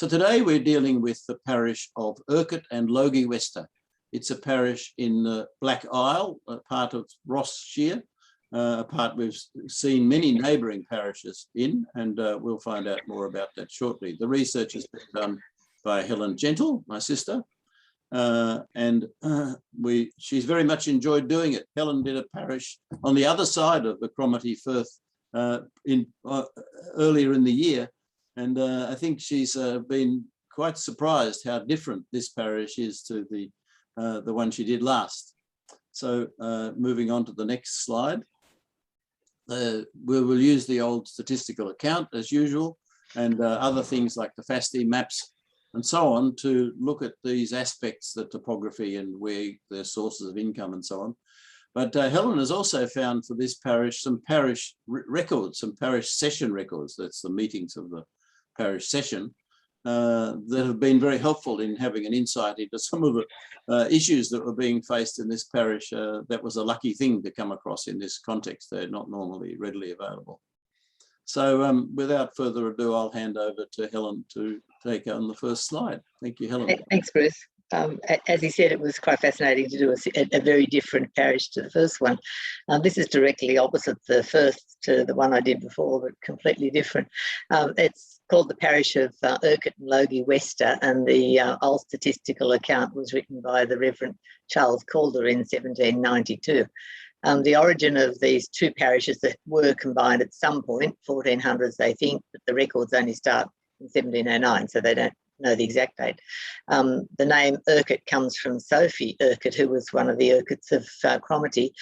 So today we're dealing with the parish of Urquhart and Logie Wester. It's a parish in the Black Isle, a part of Ross-shire, a part we've seen many neighbouring parishes in, and we'll find out more about that shortly. The research has been done by Helen Gentle, my sister, she's very much enjoyed doing it. Helen did a parish on the other side of the Cromarty Firth earlier in the year, and I think she's been quite surprised how different this parish is to the one she did last. So moving on to the next slide, we will use the old statistical account as usual, and other things like the FASTI maps and so on, to look at these aspects, the topography and where their sources of income and so on. But Helen has also found for this parish some parish records, some parish session records, that's the meetings of the parish session, that have been very helpful in having an insight into some of the issues that were being faced in this parish. That was a lucky thing to come across in this context. They're not normally readily available. So without further ado, I'll hand over to Helen to take on the first slide. Thank you, Helen. Thanks, Bruce. As he said, it was quite fascinating to do a very different parish to the first one. This is directly opposite the first to the one I did before, but completely different. It's called the parish of Urquhart and Logie Wester, and the old statistical account was written by the Reverend Charles Calder in 1792. The origin of these two parishes that were combined at some point, 1400s they think, but the records only start in 1709, so they don't know the exact date. The name Urquhart comes from Sophie Urquhart, who was one of the Urquharts of Cromarty,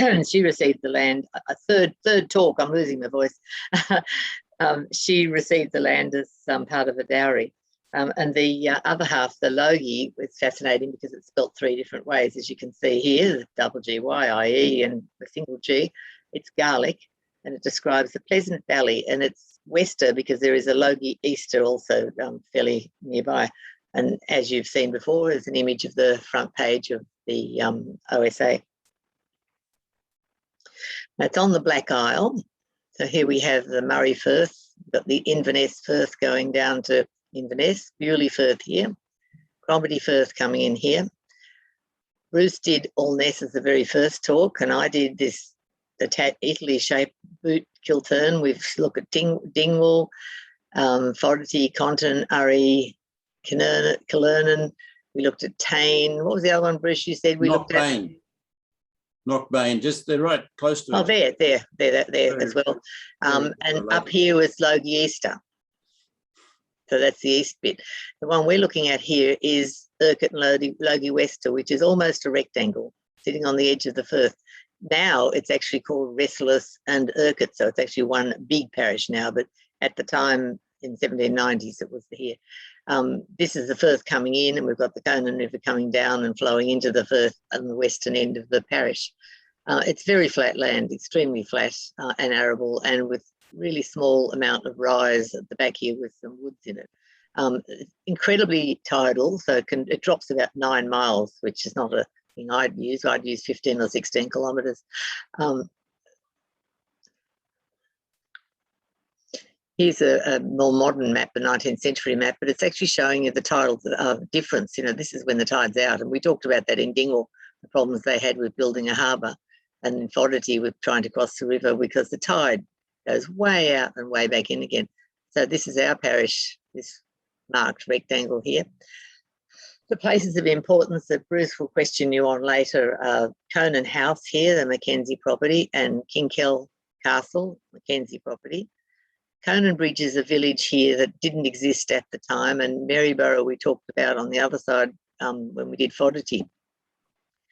and she received the land, a third talk, I'm losing my voice. She received the land as part of a dowry. And the other half, the Logie, was fascinating because it's spelt three different ways, as you can see here, double G-Y-I-E and a single G. It's Gaelic, and it describes the pleasant valley, and it's Wester because there is a Logie Easter also fairly nearby. And as you've seen before, there's an image of the front page of the OSA. It's on the Black Isle. So here we have the Murray Firth, got the Inverness Firth going down to Inverness, Bewley Firth here, Cromarty Firth coming in here. Bruce did Allness as the very first talk, and I did this, the Italy-shaped boot Kilturn. We've looked at Dingwall, Fogarty, Conton, Urry, Killernan. We looked at Tane. What was the other one, Bruce, you said we looked at? Knockbane, just they're right close to it. Oh, there as well. And up here was Logie Easter. So that's the east bit. The one we're looking at here is Urquhart and Logie Wester, which is almost a rectangle sitting on the edge of the Firth. Now it's actually called Wrestless and Urquhart, so it's actually one big parish now, but at the time in 1790s it was here. This is the Firth coming in, and we've got the Conan River coming down and flowing into the Firth on the western end of the parish. It's very flat land, extremely flat and arable, and with really small amount of rise at the back here with some woods in it. Incredibly tidal, so it drops about 9 miles, which is not a thing I'd use. I'd use 15 or 16 kilometres. Here's a more modern map, a 19th century map, but it's actually showing you the tidal difference. You know, this is when the tide's out, and we talked about that in Dingwall, the problems they had with building a harbour, and in Fogarty with trying to cross the river because the tide goes way out and way back in again. So this is our parish, this marked rectangle here. The places of importance that Bruce will question you on later are Conan House here, the Mackenzie property, and Kinkell Castle, Mackenzie property. Conan Bridge is a village here that didn't exist at the time, and Maryborough we talked about on the other side when we did Fogarty.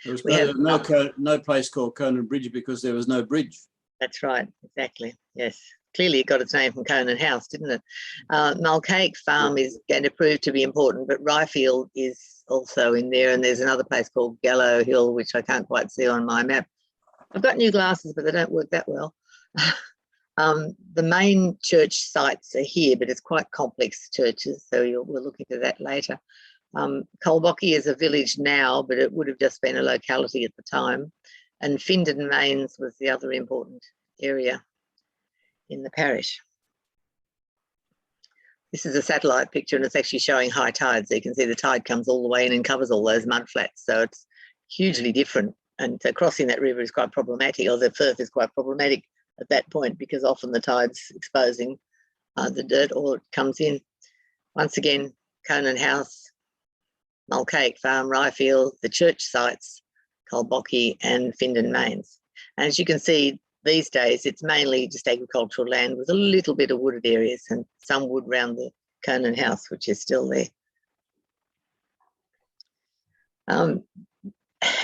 There was no place called Conan Bridge because there was no bridge. That's right, exactly, yes. Clearly it got its name from Conan House, didn't it? Mulcaig Farm is going to prove to be important, but Ryfield is also in there, and there's another place called Gallow Hill, which I can't quite see on my map. I've got new glasses, but they don't work that well. The main church sites are here, but it's quite complex churches, so we'll look into that later. Colbockie is a village now, but it would have just been a locality at the time. And Findon Mains was the other important area in the parish. This is a satellite picture, and it's actually showing high tide. So you can see the tide comes all the way in and covers all those mud flats. So it's hugely different. And so crossing that river is quite problematic, or the Firth is quite problematic at that point, because often the tide's exposing the dirt, or it comes in. Once again, Conan House, Mulcaig Farm, Ryefield, the church sites, Colbockie and Findon Mains. And as you can see, these days, it's mainly just agricultural land with a little bit of wooded areas and some wood around the Conan House, which is still there.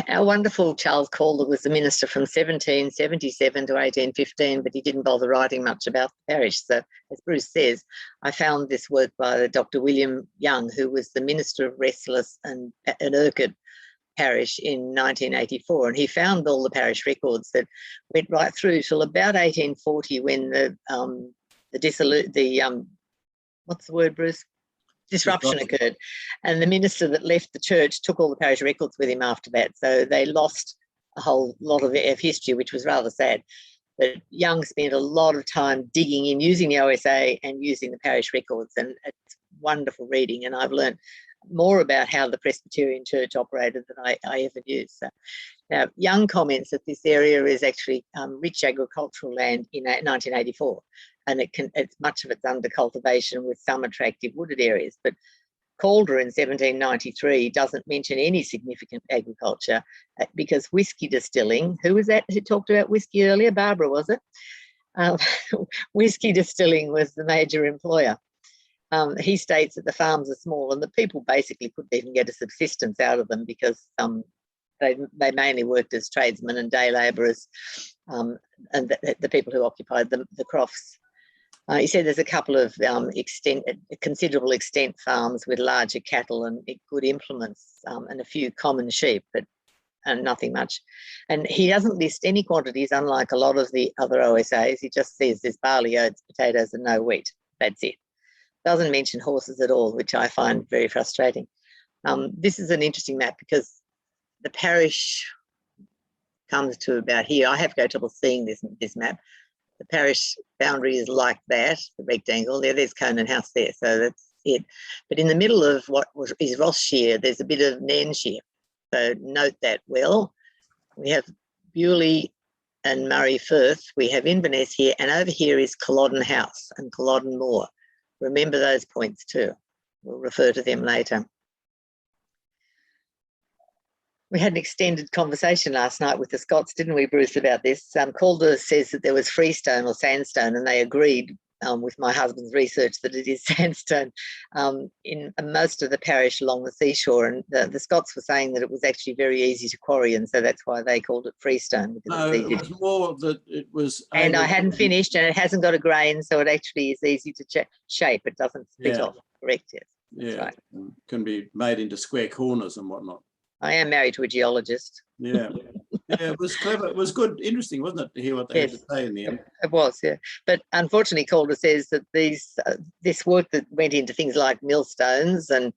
Our wonderful Charles Calder was the minister from 1777 to 1815, but he didn't bother writing much about the parish. So, as Bruce says, I found this work by Dr. William Young, who was the minister of Restless and Urquhart Parish in 1984, and he found all the parish records that went right through till about 1840, when what's the word, Bruce? Disruption occurred, and the minister that left the church took all the parish records with him after that. So they lost a whole lot of history, which was rather sad. But Young spent a lot of time digging in, using the OSA and using the parish records, and it's wonderful reading. And I've learned more about how the Presbyterian Church operated than I ever knew. So, now, Young comments that this area is actually rich agricultural land in 1984, and it's much of it's under cultivation with some attractive wooded areas. But Calder in 1793 doesn't mention any significant agriculture because whiskey distilling, who was that who talked about whiskey earlier? Barbara, was it? Whiskey distilling was the major employer. He states that the farms are small and the people basically couldn't even get a subsistence out of them because they mainly worked as tradesmen and day labourers, and the people who occupied the crofts. He said there's a couple of considerable extent farms with larger cattle and good implements, and a few common sheep, and nothing much. And he doesn't list any quantities, unlike a lot of the other OSAs. He just says there's barley, oats, potatoes and no wheat. That's it. Doesn't mention horses at all, which I find very frustrating. This is an interesting map because the parish comes to about here. I have to go trouble seeing this map. The parish boundary is like that, the rectangle. There's Conan House there, so that's it. But in the middle of what is Ross Shire, there's a bit of Nairn Shire. So note that well. We have Bewley and Murray Firth. We have Inverness here, and over here is Culloden House and Culloden Moor. Remember those points too. We'll refer to them later. We had an extended conversation last night with the Scots, didn't we, Bruce, about this? Calder says that there was freestone or sandstone, and they agreed with my husband's research that it is sandstone in most of the parish along the seashore. And the Scots were saying that it was actually very easy to quarry, and so that's why they called it freestone. No, it was more that it was... And I hadn't finished, and it hasn't got a grain, so it actually is easy to shape. It doesn't split off. Correct, yes. Yeah, right. Can be made into square corners and whatnot. I am married to a geologist. Yeah, yeah, it was clever. It was good, interesting, wasn't it, to hear what they had to say in the end? It was, yeah. But unfortunately, Calder says that this work that went into things like millstones and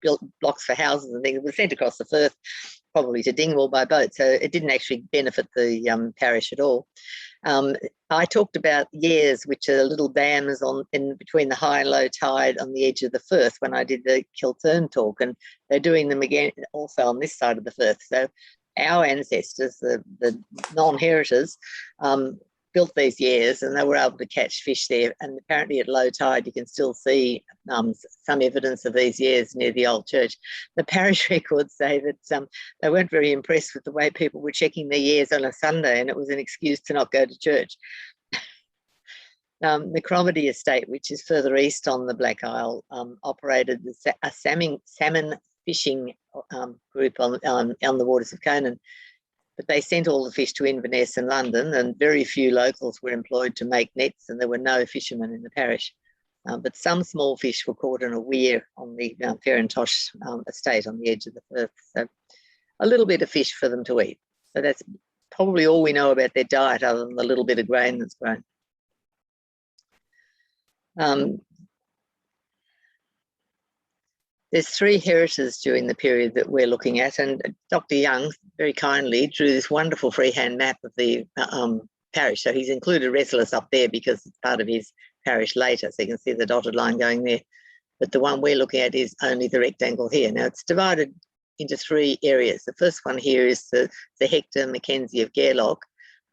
built blocks for houses and things was sent across the Firth, probably to Dingwall by boat. So it didn't actually benefit the parish at all. I talked about Years, which are little dams in between the high and low tide on the edge of the Firth when I did the Kilturn talk, and they're doing them again also on this side of the Firth. So our ancestors, the non-heritors, built these Years, and they were able to catch fish there. And apparently at low tide, you can still see some evidence of these Years near the old church. The parish records say that they weren't very impressed with the way people were checking their Years on a Sunday, and it was an excuse to not go to church. The Cromarty estate, which is further east on the Black Isle, operated a salmon fishing group on the waters of Conan. But they sent all the fish to Inverness and London, and very few locals were employed to make nets, and there were no fishermen in the parish. But some small fish were caught in a weir on the Farintosh estate on the edge of the Firth. So a little bit of fish for them to eat. So that's probably all we know about their diet, other than the little bit of grain that's grown. There's 3 heritors during the period that we're looking at, and Dr. Young very kindly drew this wonderful freehand map of the parish. So he's included Restless up there because it's part of his parish later. So you can see the dotted line going there. But the one we're looking at is only the rectangle here. Now it's divided into 3 areas. The first one here is the Hector Mackenzie of Gairloch.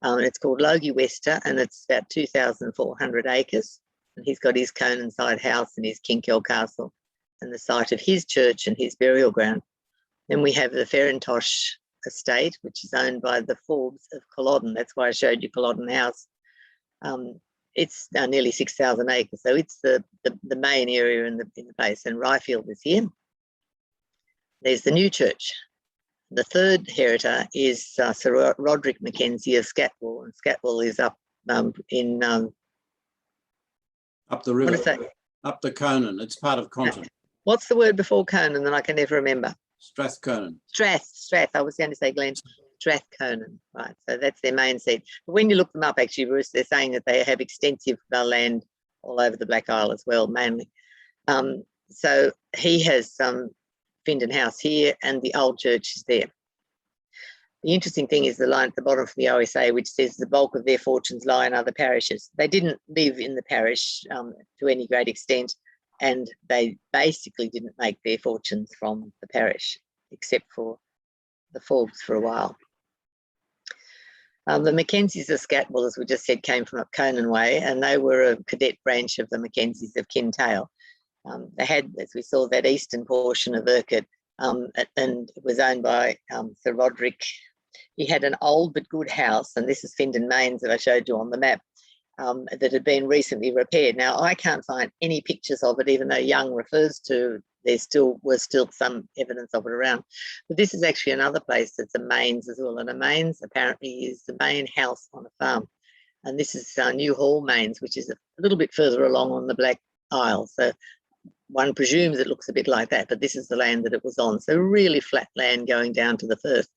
It's called Logie Wester, and it's about 2,400 acres. And he's got his Cononside house and his Kinkell Castle and the site of his church and his burial ground. Then we have the Ferintosh estate, which is owned by the Forbes of Culloden. That's why I showed you Culloden House. It's now nearly 6,000 acres, so it's the main area in the place. And Ryfield is here. There's the new church. The third heritor is Sir Roderick Mackenzie of Scatwell, and Scatwell is up in up the river, up the Conan. It's part of Conton. What's the word before Conan that I can never remember? Strathconan. Strath. I was going to say Glen. Strathconan, right? So that's their main seat. But when you look them up, actually, Bruce, they're saying that they have extensive land all over the Black Isle as well, mainly. So he has Findon House here, and the old church is there. The interesting thing is the line at the bottom from the OSA, which says the bulk of their fortunes lie in other parishes. They didn't live in the parish to any great extent, and they basically didn't make their fortunes from the parish, except for the Forbes for a while. The Mackenzies of Scatwell, as we just said, came from up Conan Way, and they were a cadet branch of the Mackenzies of Kintail. They had, as we saw, that eastern portion of Urquhart, and it was owned by Sir Roderick. He had an old but good house, and this is Findon Mains that I showed you on the map, that had been recently repaired. Now, I can't find any pictures of it, even though Young refers to there was still some evidence of it around. But this is actually another place that's a Mains as well, and a Mains apparently is the main house on a farm. And this is New Hall Mains, which is a little bit further along on the Black Isle. So one presumes it looks a bit like that, but this is the land that it was on. So really flat land going down to the Firth.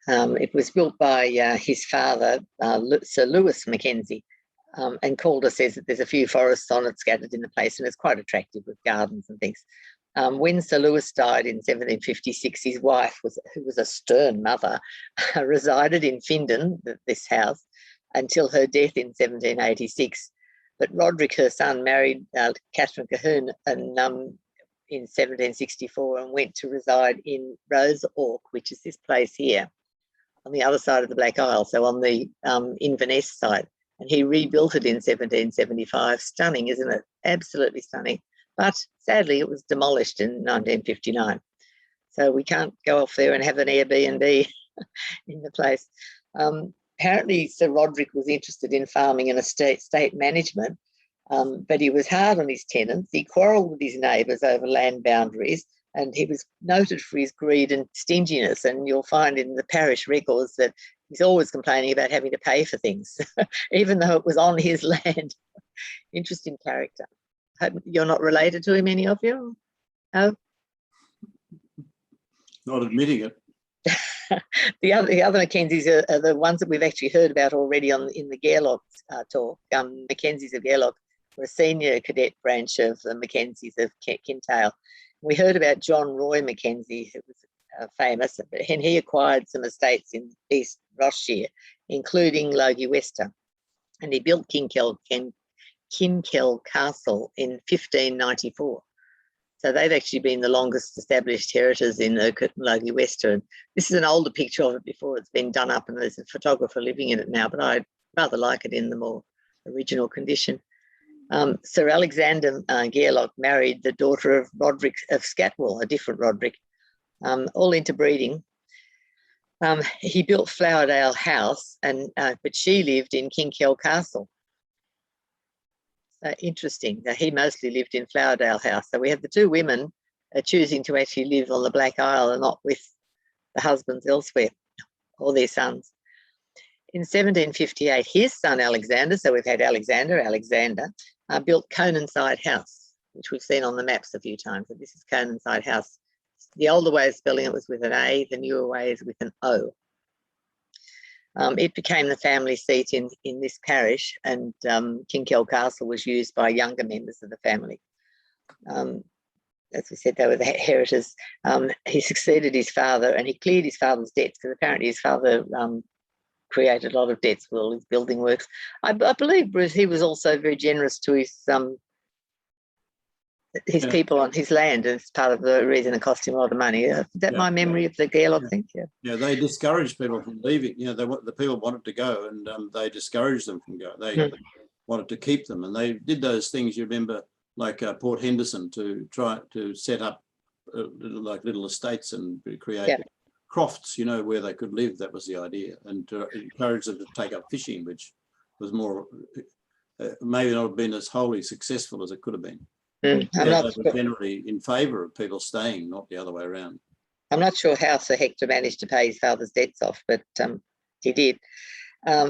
It was built by his father, Sir Lewis Mackenzie, and Calder says that there's a few forests on it scattered in the place, and it's quite attractive with gardens and things. When Sir Lewis died in 1756, his wife, who was a stern mother, resided in Findon, this house, until her death in 1786. But Roderick, her son, married Catherine Cahoon in 1764 and went to reside in Rose Ork, which is this place here on the other side of the Black Isle, so on the Inverness side. And he rebuilt it in 1775. Stunning, isn't it? Absolutely stunning. But sadly, it was demolished in 1959. So we can't go off there and have an Airbnb in the place. Apparently, Sir Roderick was interested in farming and estate management, but he was hard on his tenants. He quarrelled with his neighbours over land boundaries, and he was noted for his greed and stinginess. And you'll find in the parish records that he's always complaining about having to pay for things, even though it was on his land. Interesting character. Hope you're not related to him, any of you? No? Not admitting it. The other Mackenzies are the ones that we've actually heard about already in the Gairloch talk. Mackenzies of Gairloch were a senior cadet branch of the Mackenzies of Kintail. We heard about John Roy Mackenzie, who was famous, and he acquired some estates in East Rossshire, including Logie Wester, and he built Kinkell Castle in 1594. So they've actually been the longest established heritors in Urquhart and Logie Wester. And this is an older picture of it before it's been done up, and there's a photographer living in it now, but I rather like it in the more original condition. Sir Alexander Gairloch married the daughter of Roderick of Scatwell, a different Roderick, all into breeding. He built Flowerdale House, but she lived in Kinkell Castle. Interesting. He mostly lived in Flowerdale House. So we have the two women choosing to actually live on the Black Isle and not with the husbands elsewhere, or their sons. In 1758, his son Alexander, so we've had Alexander, built Cononside House, which we've seen on the maps a few times. So this is Cononside House. The older way of spelling it was with an A, the newer way is with an O. It became the family seat in this parish, and Kinkell Castle was used by younger members of the family. As we said, they were the heritors. He succeeded his father, and he cleared his father's debts, because apparently his father created a lot of debts with all his building works. I believe, Bruce, he was also very generous to his people on his land. It's part of the reason it cost him a lot of money. Is that my memory of the Gaelic thing? Yeah, they discouraged people from leaving. You know, the people wanted to go, and they discouraged them from going. They wanted to keep them, and they did those things. You remember, like Port Henderson, to try to set up little estates and create crofts, you know, where they could live. That was the idea, and to encourage them to take up fishing, which was more maybe not have been as wholly successful as it could have been. They were generally in favour of people staying, not the other way around. I'm not sure how Sir Hector managed to pay his father's debts off, but he did.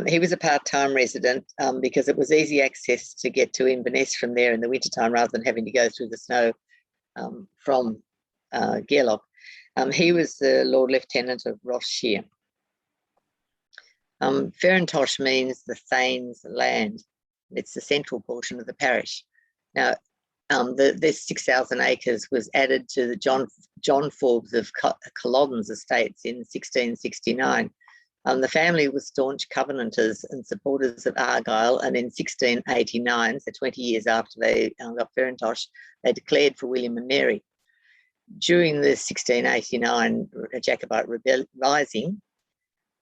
He was a part-time resident because it was easy access to get to Inverness from there in the wintertime rather than having to go through the snow from Gairloch. He was the Lord Lieutenant of Ross-Shire. Farintosh means the Thane's land. It's the central portion of the parish. Now, this 6,000 acres was added to the John Forbes of Culloden's estates in 1669. The family was staunch Covenanters and supporters of Argyll, and in 1689, so 20 years after they got Farintosh, they declared for William and Mary. During the 1689 Jacobite Rising,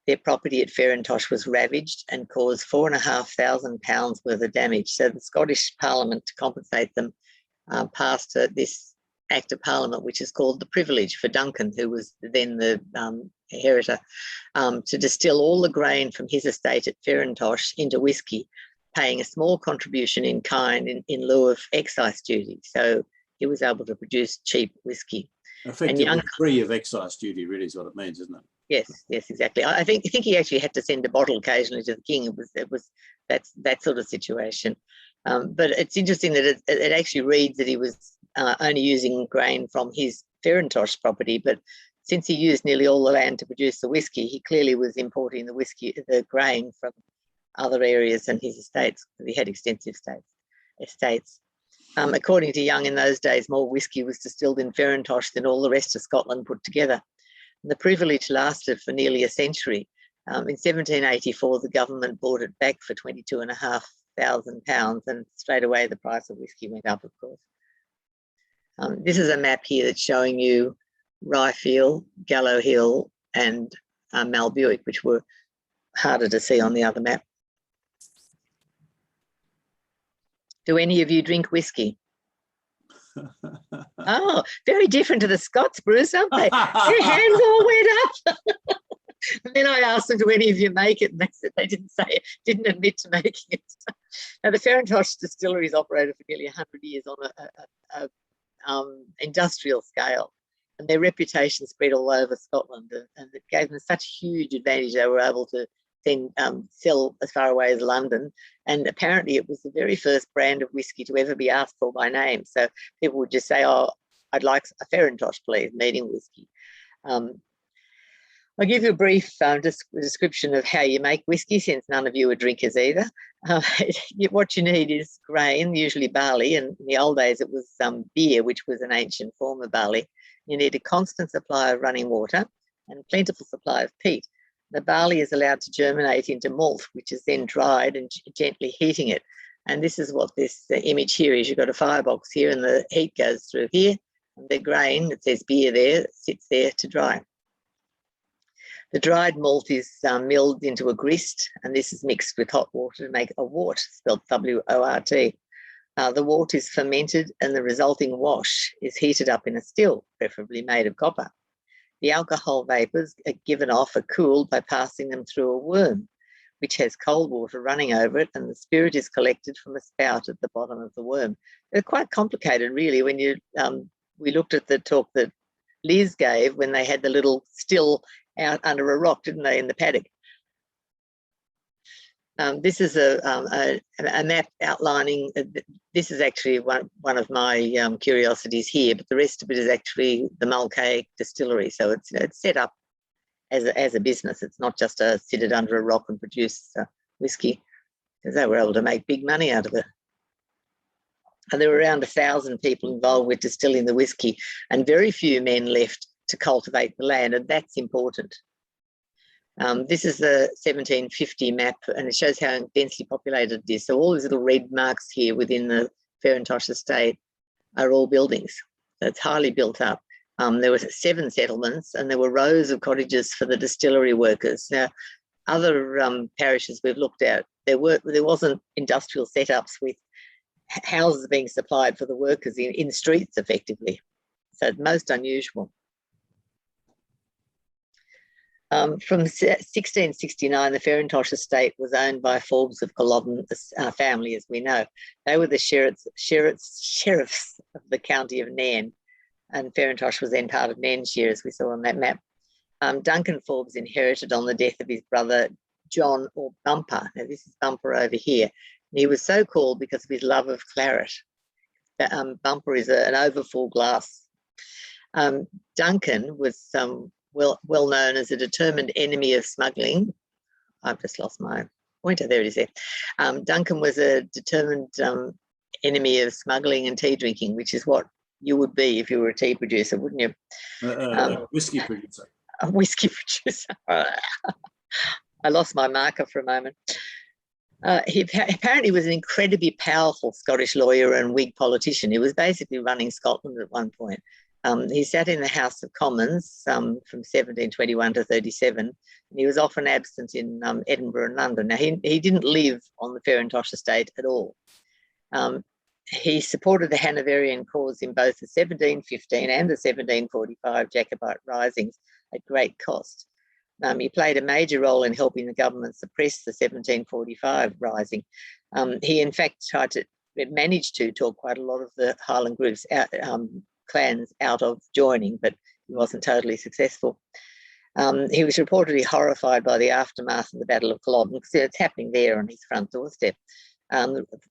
their property at Farintosh was ravaged and caused £4,500 worth of damage. So the Scottish Parliament, to compensate them, passed this Act of Parliament, which is called the Privilege for Duncan, who was then the inheritor, to distill all the grain from his estate at Farintosh into whisky, paying a small contribution in kind in lieu of excise duty. So he was able to produce cheap whisky. Effectively free of excise duty, really, is what it means, isn't it? Yes, exactly. I think he actually had to send a bottle occasionally to the king. It was that sort of situation. But it's interesting that it actually reads that he was only using grain from his Farintosh property, but since he used nearly all the land to produce the whisky, he clearly was importing the grain from other areas than his estates, because he had extensive estates. According to Young, in those days, more whisky was distilled in Farintosh than all the rest of Scotland put together. And the privilege lasted for nearly a century. In 1784, the government bought it back for £22,500, and straight away the price of whisky went up, of course. This is a map here that's showing you Ryefield, Gallow Hill, and Malbuick, which were harder to see on the other map. Do any of you drink whisky? Oh, very different to the Scots, Bruce, aren't they? Their hands all went up. And then I asked them, do any of you make it? And they said they didn't admit to making it. Now, the Farintosh distillery has operated for nearly 100 years on an industrial scale, and their reputation spread all over Scotland, and it gave them such a huge advantage. They were able to then sell as far away as London, and apparently it was the very first brand of whisky to ever be asked for by name. So people would just say, oh, I'd like a Farintosh, please, meaning whisky. I'll give you a brief description of how you make whisky, since none of you are drinkers either. What you need is grain, usually barley, and in the old days it was beer, which was an ancient form of barley. You need a constant supply of running water and a plentiful supply of peat. The barley is allowed to germinate into malt, which is then dried and gently heating it. And this is what this image here is. You've got a firebox here and the heat goes through here. And the grain, it says beer there, sits there to dry. The dried malt is milled into a grist, and this is mixed with hot water to make a wort, spelled W-O-R-T. The wort is fermented, and the resulting wash is heated up in a still, preferably made of copper. The alcohol vapours are given off are cooled by passing them through a worm, which has cold water running over it, and the spirit is collected from a spout at the bottom of the worm. They're quite complicated, really, when you we looked at the talk that Liz gave when they had the little still out under a rock, didn't they, in the paddock? This is a map outlining, this is actually one of my curiosities here, but the rest of it is actually the Mulcahy distillery. So it's set up as a business. It's not just a sit it under a rock and produce whisky, because they were able to make big money out of it. And there were around 1,000 people involved with distilling the whisky, and very few men left to cultivate the land, and that's important. This is the 1750 map, and it shows how densely populated it is. So all these little red marks here within the Farintosh estate are all buildings. So it's highly built up. There were 7 settlements, and there were rows of cottages for the distillery workers. Now, other parishes we've looked at, there wasn't industrial setups with houses being supplied for the workers in streets effectively. So it's most unusual. From 1669, the Farintosh estate was owned by Forbes of Culloden family, as we know. They were the sheriffs of the county of Nairn, and Farintosh was then part of Nairnshire, as we saw on that map. Duncan Forbes inherited on the death of his brother John, or Bumper. Now this is Bumper over here. And he was so called because of his love of claret. Bumper is an overfull glass. Duncan was well known as a determined enemy of smuggling. I've just lost my pointer. There it is there. Duncan was a determined enemy of smuggling and tea drinking, which is what you would be if you were a tea producer, wouldn't you? Whiskey producer. A whiskey producer. I lost my marker for a moment. He apparently was an incredibly powerful Scottish lawyer and Whig politician. He was basically running Scotland at one point. He sat in the House of Commons from 1721 to 37, and he was often absent in Edinburgh and London. Now, he didn't live on the Farintosh estate at all. He supported the Hanoverian cause in both the 1715 and the 1745 Jacobite risings at great cost. He played a major role in helping the government suppress the 1745 rising. He, in fact, managed to talk quite a lot of the Highland groups clans out of joining, but he wasn't totally successful. He was reportedly horrified by the aftermath of the Battle of Culloden, because it's happening there on his front doorstep,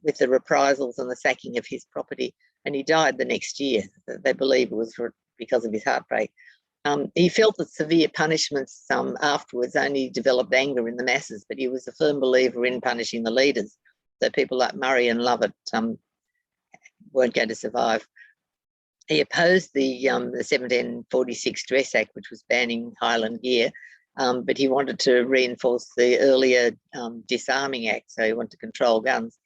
with the reprisals and the sacking of his property, and he died the next year. They believe it was because of his heartbreak. He felt that severe punishments afterwards only developed anger in the masses, but he was a firm believer in punishing the leaders. So people like Murray and Lovett weren't going to survive. He opposed the 1746 Dress Act, which was banning Highland gear, but he wanted to reinforce the earlier Disarming Act, so he wanted to control guns.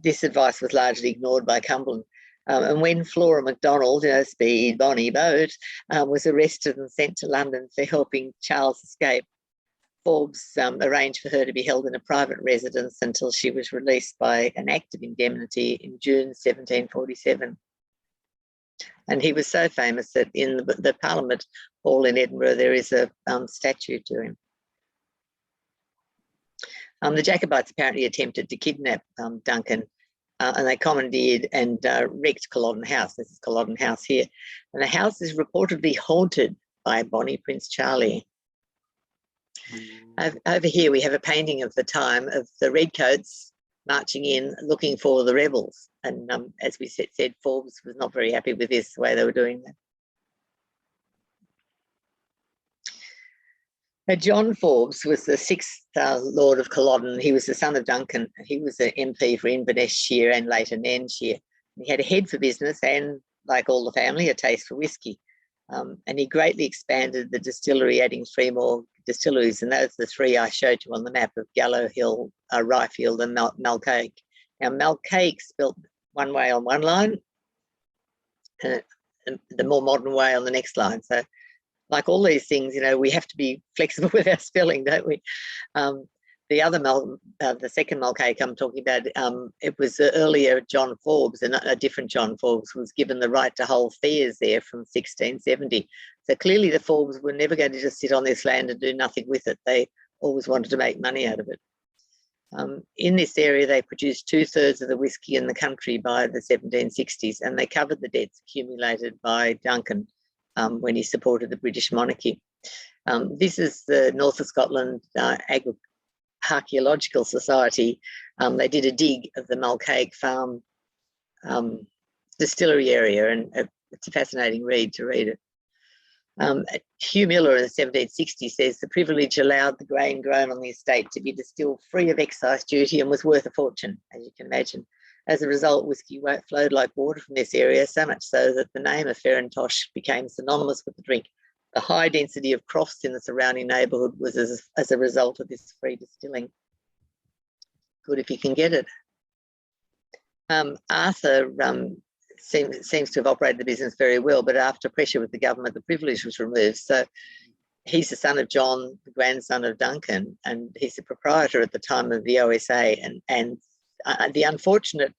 This advice was largely ignored by Cumberland. And when Flora MacDonald, Speed Bonnie Boat, was arrested and sent to London for helping Charles escape, Forbes arranged for her to be held in a private residence until she was released by an act of indemnity in June 1747. And he was so famous that in the Parliament Hall in Edinburgh, there is a statue to him. The Jacobites apparently attempted to kidnap Duncan, and they commandeered and wrecked Culloden House. This is Culloden House here. And the house is reportedly haunted by Bonnie Prince Charlie. Over here, we have a painting of the time of the Redcoats marching in, looking for the rebels. And as we said, Forbes was not very happy with this, the way they were doing that. Now, John Forbes was the 6th Lord of Culloden. He was the son of Duncan. He was an MP for Inverness-shire and later Nairnshire. He had a head for business and, like all the family, a taste for whiskey. And he greatly expanded the distillery, adding 3 more distilleries, and those are the 3 I showed you on the map of Gallow Hill, Ryefield and Malcaic. Now, Malcaic spelt one way on one line, and the more modern way on the next line. So, like all these things, we have to be flexible with our spelling, don't we? The second Malcaic I'm talking about, it was the earlier John Forbes, and a different John Forbes was given the right to hold fairs there from 1670. So clearly the Forbes were never going to just sit on this land and do nothing with it. They always wanted to make money out of it. In this area, they produced 2/3 of the whiskey in the country by the 1760s, and they covered the debts accumulated by Duncan when he supported the British monarchy. This is the North of Scotland Archaeological Society. They did a dig of the Malcaic Farm distillery area, and it's a fascinating read to read it. Hugh Miller in the 1760s says the privilege allowed the grain grown on the estate to be distilled free of excise duty and was worth a fortune, as you can imagine. As a result, whiskey flowed like water from this area, so much so that the name of Farintosh became synonymous with the drink. The high density of crofts in the surrounding neighbourhood was as a result of this free distilling. Good if you can get it. Arthur seems to have operated the business very well, but after pressure with the government, the privilege was removed. So he's the son of John, the grandson of Duncan, and he's the proprietor at the time of the OSA and the unfortunate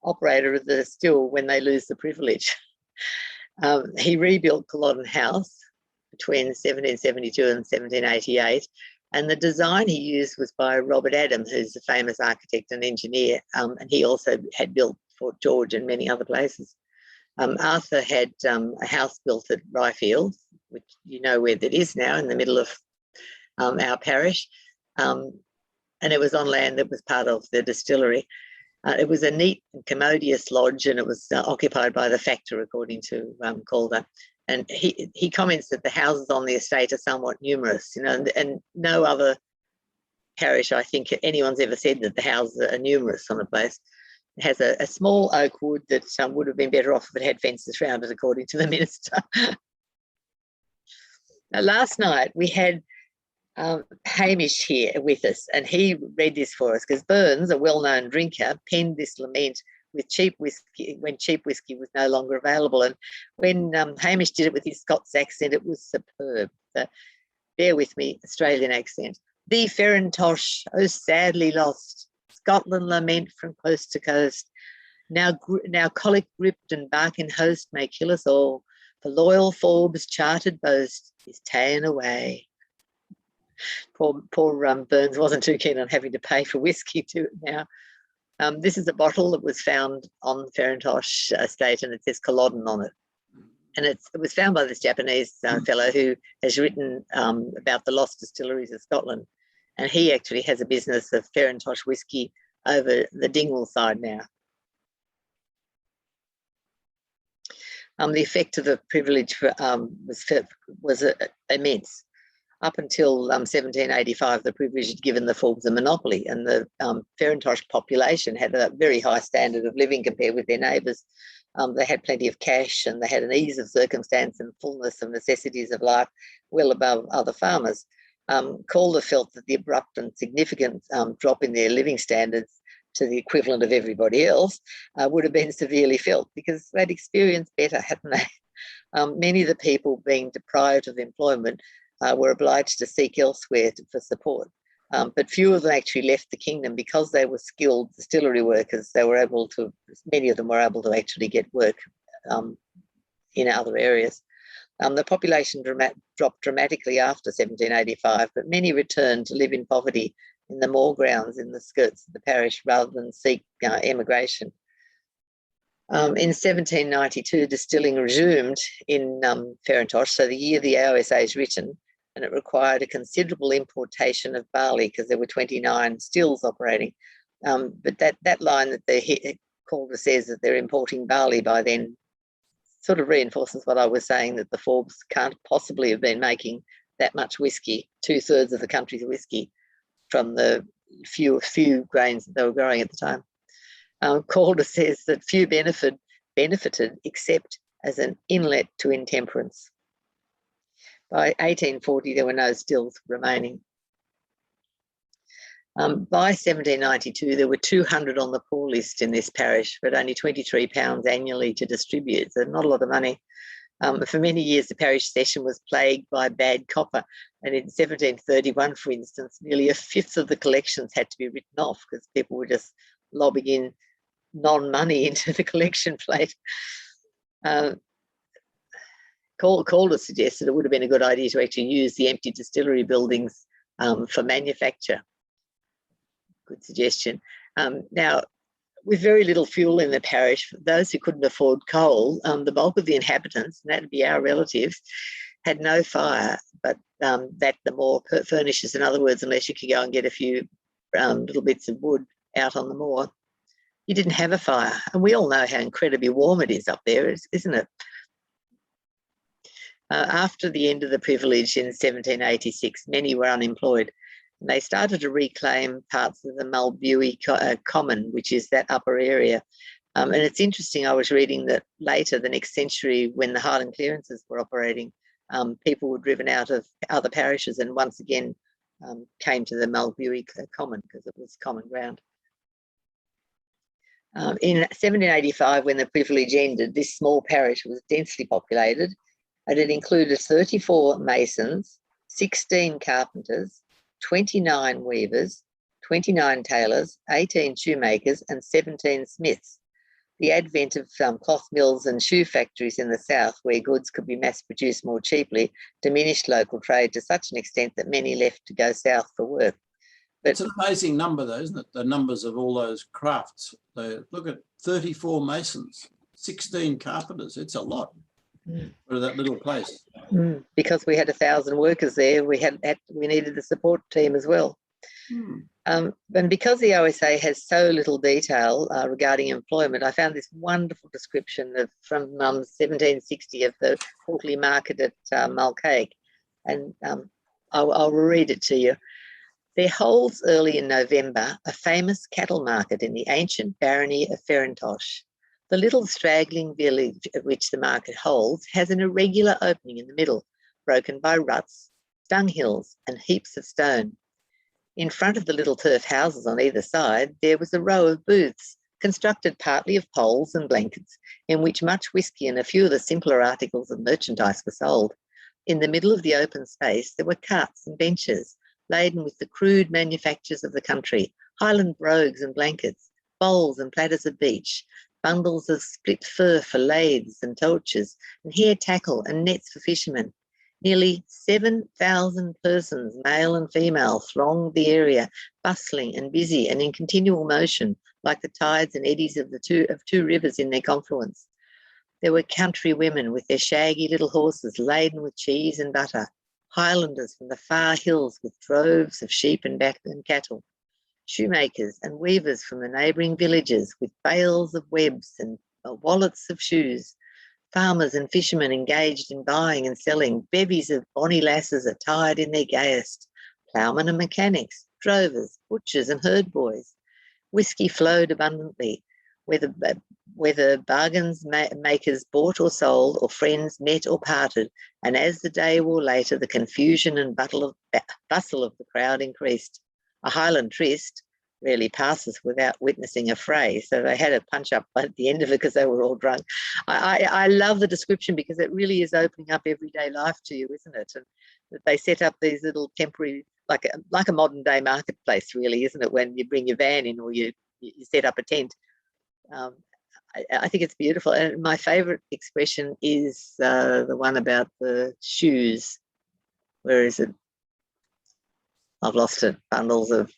operator of the still when they lose the privilege. He rebuilt Culloden House between 1772 and 1788, and the design he used was by Robert Adam, who's a famous architect and engineer, and he also had built Fort George and many other places. Arthur had a house built at Ryfield, which you know where that is now, in the middle of our parish, and it was on land that was part of the distillery. It was a neat and commodious lodge, and it was occupied by the factor, according to Calder. And he comments that the houses on the estate are somewhat numerous, you know, and no other parish, I think anyone's ever said that the houses are numerous on a place. It has a small oak wood that would have been better off if it had fences around it, according to the minister. Now, last night we had Hamish here with us, and he read this for us because Burns, a well-known drinker, penned this lament with cheap whiskey when cheap whiskey was no longer available. And when Hamish did it with his Scots accent, it was superb. So bear with me, Australian accent. The Farintosh, oh sadly lost, Scotland lament from coast to coast. Now colic gripped and barking host may kill us all, for loyal Forbes' chartered boast is ta'en away. Poor Burns wasn't too keen on having to pay for whiskey to it now. This is a bottle that was found on the Farintosh estate, and it says Culloden on it. And it was found by this Japanese fellow who has written about the lost distilleries of Scotland. And he actually has a business of Farintosh whiskey over the Dingwall side now. The effect of the privilege was immense. Up until 1785, the privilege had given the Forbes a monopoly, and the Farintosh population had a very high standard of living compared with their neighbours. They had plenty of cash, and they had an ease of circumstance and fullness of necessities of life well above other farmers. Calder felt that the abrupt and significant drop in their living standards to the equivalent of everybody else would have been severely felt because they'd experienced better, hadn't they? Many of the people being deprived of employment were obliged to seek elsewhere for support. But few of them actually left the kingdom because they were skilled distillery workers. They were able to, many of them were able to actually get work in other areas. The population dropped dramatically after 1785, but many returned to live in poverty in the moor grounds in the skirts of the parish rather than seek emigration. In 1792, distilling resumed in Farintosh, so the year the AOSA is written, and it required a considerable importation of barley because there were 29 stills operating. But that line that the Calder says that they're importing barley by then sort of reinforces what I was saying, that the Forbes can't possibly have been making that much whiskey, 2/3 of the country's whiskey, from the few grains that they were growing at the time. Calder says that few benefited except as an inlet to intemperance. By 1840, there were no stills remaining. By 1792, there were 200 on the poor list in this parish, but only £23 annually to distribute, so not a lot of money. For many years, the parish session was plagued by bad copper, and in 1731, for instance, nearly a fifth of the collections had to be written off because people were just lobbing in non-money into the collection plate. Calder suggested it would have been a good idea to actually use the empty distillery buildings for manufacture. Good suggestion. Now, with very little fuel in the parish, those who couldn't afford coal, the bulk of the inhabitants, and that would be our relatives, had no fire, but that the moor furnishes, in other words, unless you could go and get a few little bits of wood out on the moor, you didn't have a fire. And we all know how incredibly warm it is up there, isn't it? After the end of the privilege in 1786, many were unemployed. And they started to reclaim parts of the Mulbury Common, which is that upper area. And it's interesting, I was reading that later, the next century, when the Highland clearances were operating, people were driven out of other parishes and once again came to the Mulberry Common because it was common ground. In 1785, when the privilege ended, this small parish was densely populated, and it included 34 masons, 16 carpenters, 29 weavers, 29 tailors, 18 shoemakers, and 17 smiths. The advent of cloth mills and shoe factories in the south, where goods could be mass-produced more cheaply, diminished local trade to such an extent that many left to go south for work. But it's an amazing number, though, isn't it? The numbers of all those crafts. Look at 34 masons, 16 carpenters. It's a lot for that little place. Because we had 1,000 workers there, we needed the support team as well. And because the OSA has so little detail regarding employment, I found this wonderful description from 1760 of the quarterly market at Mulcaig, and I'll read it to you. There holds early in November a famous cattle market in the ancient barony of Ferintosh. The little straggling village at which the market holds has an irregular opening in the middle, broken by ruts, dunghills, and heaps of stone. In front of the little turf houses on either side, there was a row of booths, constructed partly of poles and blankets, in which much whisky and a few of the simpler articles of merchandise were sold. In the middle of the open space, there were carts and benches, laden with the crude manufactures of the country, Highland brogues and blankets, bowls and platters of beech, bundles of split fur for lathes and torches, and hair tackle and nets for fishermen. Nearly 7,000 persons, male and female, thronged the area, bustling and busy and in continual motion, like the tides and eddies of two rivers in their confluence. There were country women with their shaggy little horses laden with cheese and butter, Highlanders from the far hills with droves of sheep and cattle, shoemakers and weavers from the neighbouring villages with bales of webs and wallets of shoes, farmers and fishermen engaged in buying and selling, bevies of bonny lasses attired in their gayest, ploughmen and mechanics, drovers, butchers and herd boys. Whisky flowed abundantly, whether bargains makers bought or sold, or friends met or parted, and as the day wore later, the confusion and bustle of the crowd increased. A Highland tryst rarely passes without witnessing a fray, so they had a punch up at the end of it because they were all drunk. I love the description because it really is opening up everyday life to you, isn't it? And that they set up these little temporary, like a modern day marketplace, really, isn't it? When you bring your van in or you set up a tent. I think it's beautiful. And my favourite expression is the one about the shoes. Where is it? I've lost it. Bundles of,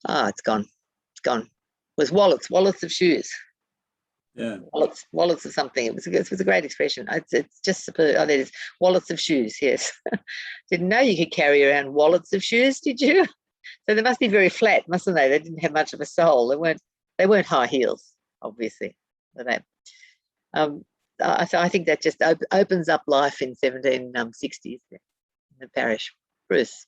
it's gone. It's gone. It was wallets of shoes. Yeah. Wallets of something. It was a great expression. It's just superb. Oh, there it is. Wallets of shoes, yes. Didn't know you could carry around wallets of shoes, did you? So they must be very flat, mustn't they? They didn't have much of a sole. They weren't high heels, obviously. So I think that just opens up life in 1760s in the parish. Bruce.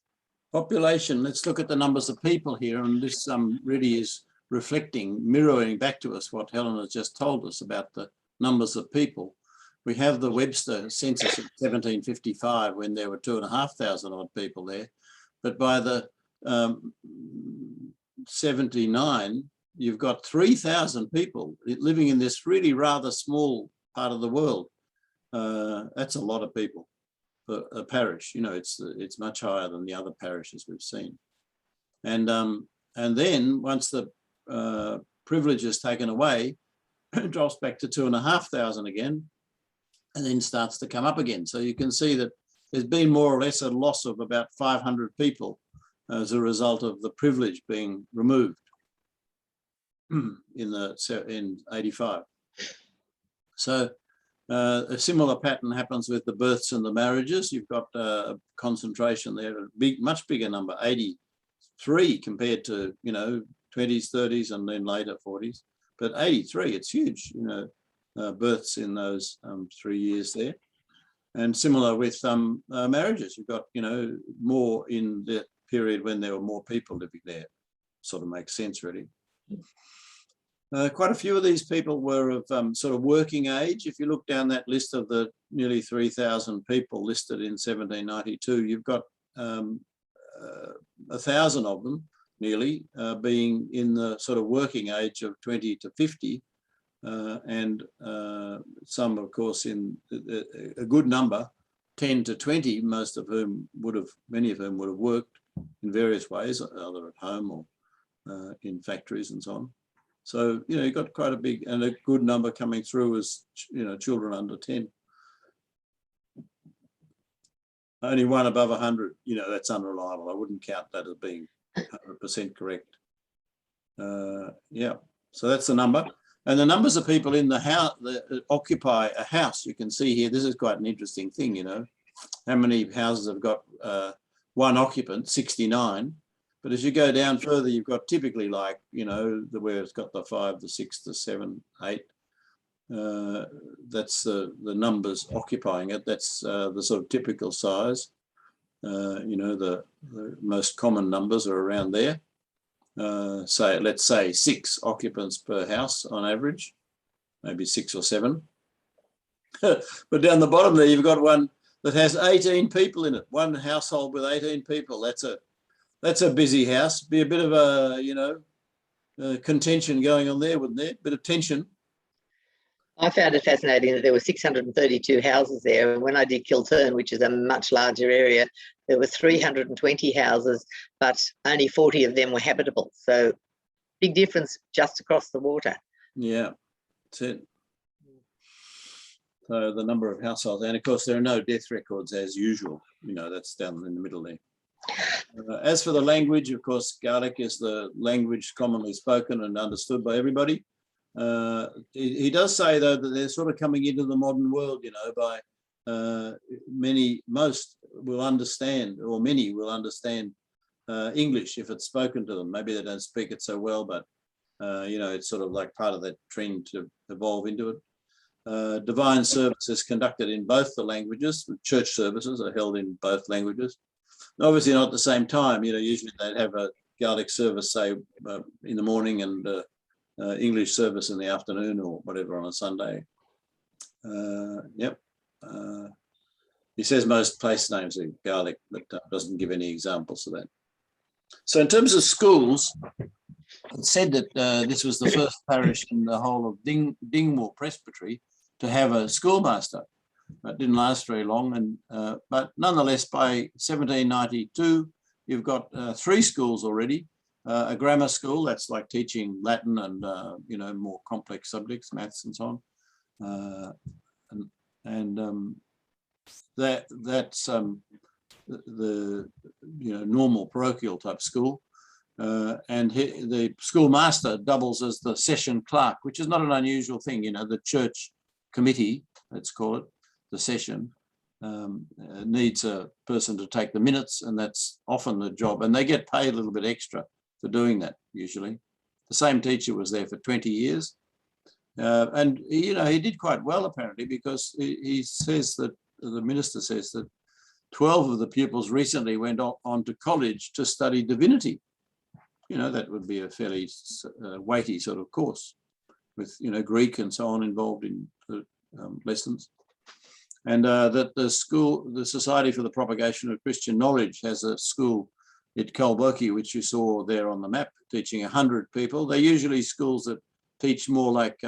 Population, let's look at the numbers of people here, and this really is mirroring back to us what Helen has just told us about the numbers of people. We have the Webster census of 1755 when there were 2,500 odd people there, but by the 79, you've got 3,000 people living in this really rather small part of the world. That's a lot of people for a parish. You know, it's much higher than the other parishes we've seen. And then once the privilege is taken away, it drops back to 2,500 again, and then starts to come up again. So you can see that there's been more or less a loss of about 500 people as a result of the privilege being removed in 85. So a similar pattern happens with the births and the marriages. You've got a concentration there, much bigger number, 83 compared to 20s, 30s, and then later 40s. But 83, it's huge, births in those 3 years there. And similar with marriages, you've got more in the period when there were more people living there. Sort of makes sense, really. Quite a few of these people were of sort of working age. If you look down that list of the nearly 3,000 people listed in 1792, you've got 1,000 of them nearly being in the sort of working age of 20 to 50, and some, of course, in a good number, 10 to 20, many of whom would have worked in various ways, either at home or in factories and so on. So, you know, you got quite a big and a good number coming through as, you know, children under 10. Only one above 100, you know, that's unreliable. I wouldn't count that as being 100% correct. Yeah, so that's the number. And the numbers of people in the house that occupy a house, you can see here, this is quite an interesting thing, you know. How many houses have got one occupant? 69. But as you go down further, you've got typically like, you know, where it's got the 5, the 6, the 7, 8. That's the numbers occupying it. That's the sort of typical size. You know, the most common numbers are around there. Let's say 6 occupants per house on average, maybe 6 or 7. But down the bottom there, you've got one that has 18 people in it. One household with 18 people. That's a busy house. Be a bit of a, you know, contention going on there, wouldn't there? Bit of tension. I found it fascinating that there were 632 houses there. And when I did Kilturn, which is a much larger area, there were 320 houses, but only 40 of them were habitable. So big difference just across the water. Yeah, that's it. So the number of households, and of course there are no death records as usual. You know, that's down in the middle there. As for the language, of course, Gaelic is the language commonly spoken and understood by everybody. He does say, though, that they're sort of coming into the modern world, you know, by most will understand, or many will understand English if it's spoken to them. Maybe they don't speak it so well, but, you know, it's sort of like part of that trend to evolve into it. Divine service is conducted in both the languages. Church services are held in both languages. Obviously not at the same time, you know, usually they'd have a Gaelic service, say, in the morning and English service in the afternoon or whatever on a Sunday. Yep. He says most place names are Gaelic, but doesn't give any examples of that. So in terms of schools, it said that this was the first parish in the whole of Dingwall Presbytery to have a schoolmaster. It didn't last very long, and but nonetheless, by 1792, you've got 3 schools already. A grammar school, that's like teaching Latin and you know, more complex subjects, maths and so on, that's the you know, normal parochial type school, and the schoolmaster doubles as the session clerk, which is not an unusual thing. You know, the church committee, let's call it, the session, needs a person to take the minutes, and that's often the job, and they get paid a little bit extra for doing that usually. The same teacher was there for 20 years. And, you know, he did quite well apparently, because he says that, the minister says that 12 of the pupils recently went on to college to study divinity. You know, that would be a fairly weighty sort of course with, you know, Greek and so on involved in the lessons. And that the Society for the Propagation of Christian Knowledge has a school at Kalboki, which you saw there on the map, teaching 100 people. They're usually schools that teach more like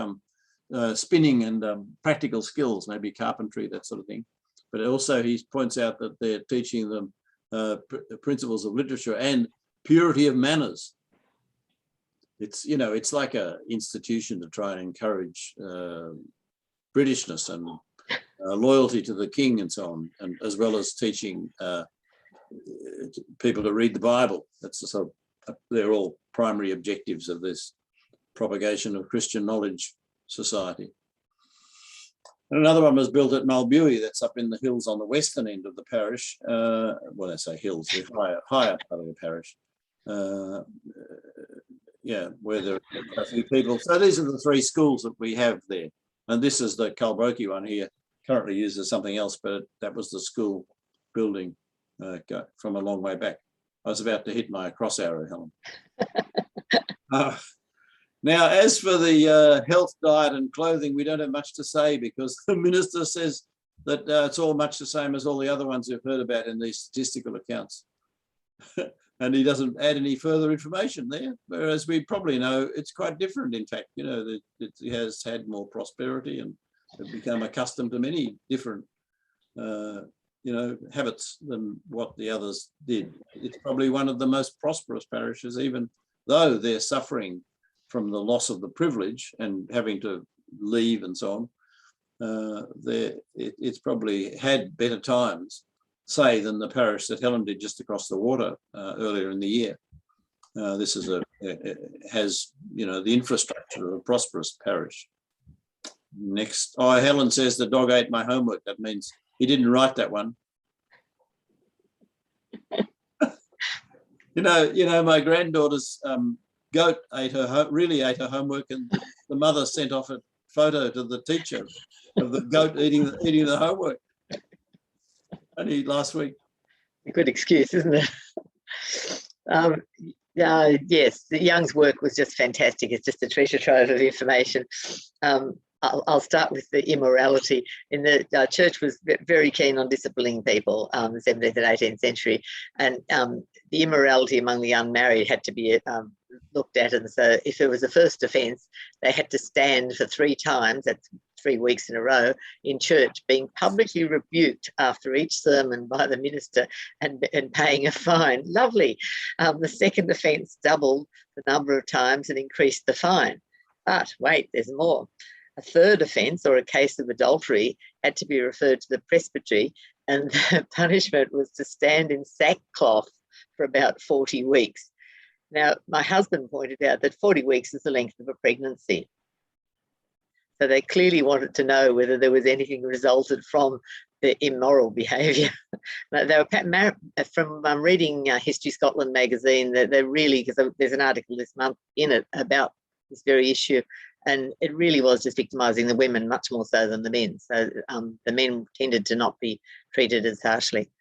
spinning and practical skills, maybe carpentry, that sort of thing. But also he points out that they're teaching them principles of literature and purity of manners. It's, you know, it's like an institution to try and encourage Britishness and loyalty to the king and so on, and as well as teaching people to read the Bible. That's the sort of, they're all primary objectives of this propagation of Christian knowledge society. And another one was built at Mulbury, that's up in the hills on the western end of the parish. Well, I say hills, the higher part of the parish. Yeah, where there are a few people. So these are the 3 schools that we have there. And this is the Kalboki one here, currently used as something else, but that was the school building from a long way back. I was about to hit my cross arrow, Helen. Now, as for the health, diet and clothing, we don't have much to say because the minister says that it's all much the same as all the other ones we've heard about in these statistical accounts. And he doesn't add any further information there, whereas we probably know it's quite different. In fact, you know, it has had more prosperity and have become accustomed to many different, you know, habits than what the others did. It's probably one of the most prosperous parishes, even though they're suffering from the loss of the privilege and having to leave and so on. It's probably had better times, say, than the parish that Helen did just across the water earlier in the year. This is has, you know, the infrastructure of a prosperous parish. Next, oh, Helen says the dog ate my homework. That means he didn't write that one. You know, my granddaughter's goat really ate her homework, and the mother sent off a photo to the teacher of the goat eating the homework. Only last week. A good excuse, isn't it? Yes, the Young's work was just fantastic. It's just a treasure trove of information. I'll start with the immorality. In the church was very keen on disciplining people in the 17th and 18th century, and the immorality among the unmarried had to be looked at. And so if there was a first offence, they had to stand for 3 times, that's 3 weeks in a row, in church, being publicly rebuked after each sermon by the minister and paying a fine. Lovely. The second offence doubled the number of times and increased the fine. But wait, there's more. A third offence, or a case of adultery, had to be referred to the presbytery, and the punishment was to stand in sackcloth for about 40 weeks. Now, my husband pointed out that 40 weeks is the length of a pregnancy. So they clearly wanted to know whether there was anything resulted from the immoral behaviour. They were from reading History Scotland magazine. They're really, because there's an article this month in it about this very issue, and it really was just victimising the women much more so than the men. So the men tended to not be treated as harshly.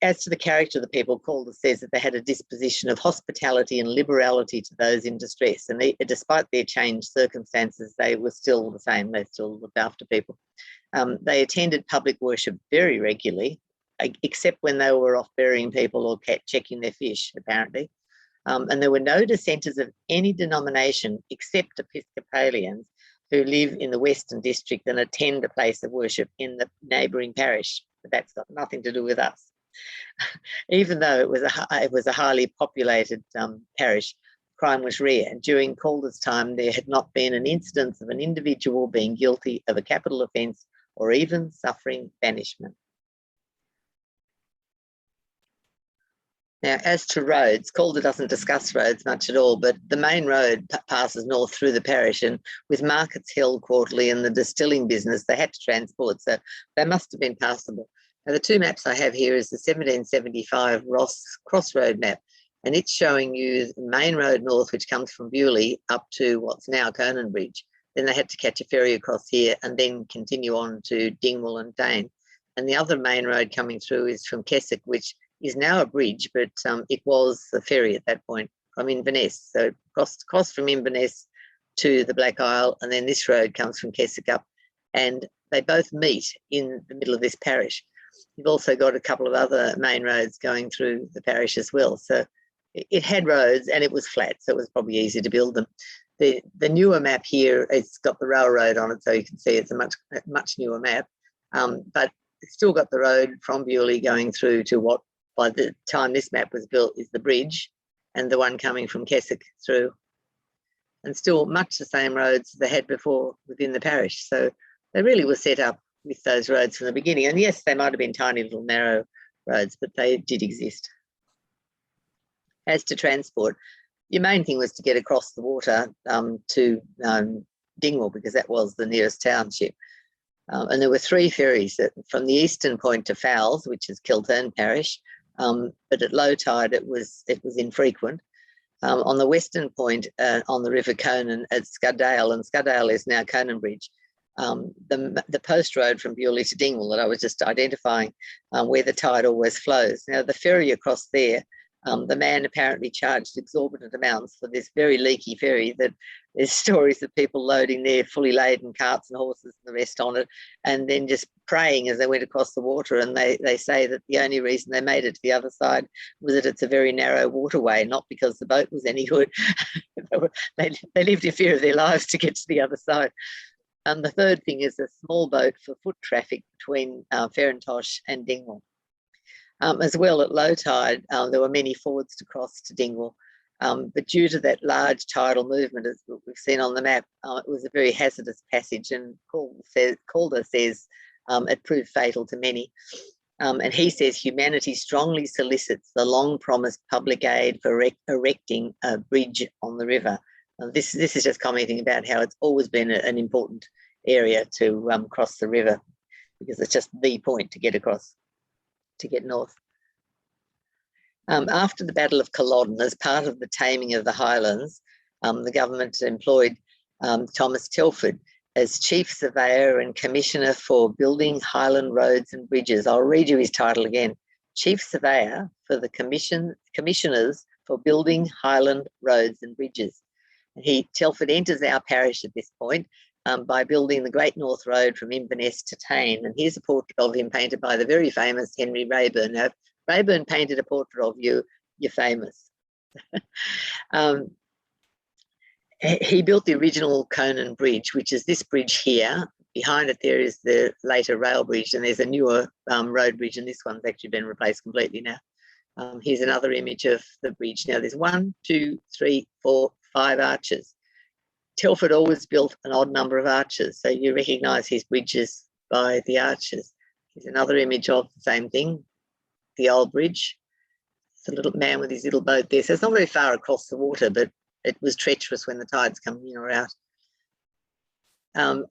As to the character of the people, Calder says that they had a disposition of hospitality and liberality to those in distress, and despite their changed circumstances, they were still the same. They still looked after people. They attended public worship very regularly, except when they were off burying people or checking their fish, apparently. And there were no dissenters of any denomination except Episcopalians who live in the Western District and attend a place of worship in the neighbouring parish. But that's got nothing to do with us. Even though it was a highly populated parish, crime was rare. And during Calder's time, there had not been an incidence of an individual being guilty of a capital offence or even suffering banishment. Now, as to roads, Calder doesn't discuss roads much at all, but the main road passes north through the parish, and with markets held quarterly and the distilling business, they had to transport, so they must have been passable. Now, the 2 maps I have here is the 1775 Ross Crossroad map, and it's showing you the main road north, which comes from Bewley up to what's now Conan Bridge. Then they had to catch a ferry across here and then continue on to Dingwall and Dane. And the other main road coming through is from Keswick, which is now a bridge, but it was a ferry at that point from Inverness. So crossed from Inverness to the Black Isle, and then this road comes from Keswick up, and they both meet in the middle of this parish. You've also got a couple of other main roads going through the parish as well. So it had roads and it was flat, so it was probably easy to build them. The newer map here, it's got the railroad on it, so you can see it's a much newer map, but it's still got the road from Bewley going through to what, by the time this map was built, is the bridge, and the one coming from Keswick through. And still much the same roads they had before within the parish. So they really were set up with those roads from the beginning. And yes, they might have been tiny little narrow roads, but they did exist. As to transport, your main thing was to get across the water to Dingwall, because that was the nearest township. And there were 3 ferries from the eastern point to Fowles, which is Kilturn Parish, but at low tide it was infrequent. On the western point on the River Conan at Scuddale, and Scuddale is now Conan Bridge. The post road from Bewley to Dingwall that I was just identifying, where the tide always flows. Now the ferry across there The man apparently charged exorbitant amounts for this very leaky ferry that there's stories of people loading their fully laden carts and horses and the rest on it, and then just praying as they went across the water. And they say that the only reason they made it to the other side was that it's a very narrow waterway, not because the boat was any good. They lived in fear of their lives to get to the other side. And the third thing is a small boat for foot traffic between Farintosh and Dingwall. As well, at low tide, there were many fords to cross to Dingwall, but due to that large tidal movement, as we've seen on the map, it was a very hazardous passage, and Calder says it proved fatal to many. And he says humanity strongly solicits the long-promised public aid for erecting a bridge on the river. This is just commenting about how it's always been an important area to cross the river, because it's just the point to get across, to get north. After the Battle of Culloden, as part of the taming of the Highlands, the government employed Thomas Telford as Chief Surveyor and Commissioner for Building Highland Roads and Bridges. I'll read you his title again. Chief Surveyor for the Commissioners for Building Highland Roads and Bridges. Telford enters our parish at this point by building the Great North Road from Inverness to Tain. And here's a portrait of him painted by the very famous Henry Raeburn. Now, if Raeburn painted a portrait of you, you're famous. He built the original Conan Bridge, which is this bridge here. Behind it there is the later rail bridge, and there's a newer road bridge, and this one's actually been replaced completely now. Here's another image of the bridge. Now there's 1, 2, 3, 4, 5 arches. Telford always built an odd number of arches, so you recognise his bridges by the arches. Here's another image of the same thing, the old bridge. It's a little man with his little boat there. So it's not very far across the water, but it was treacherous when the tides come in or out. And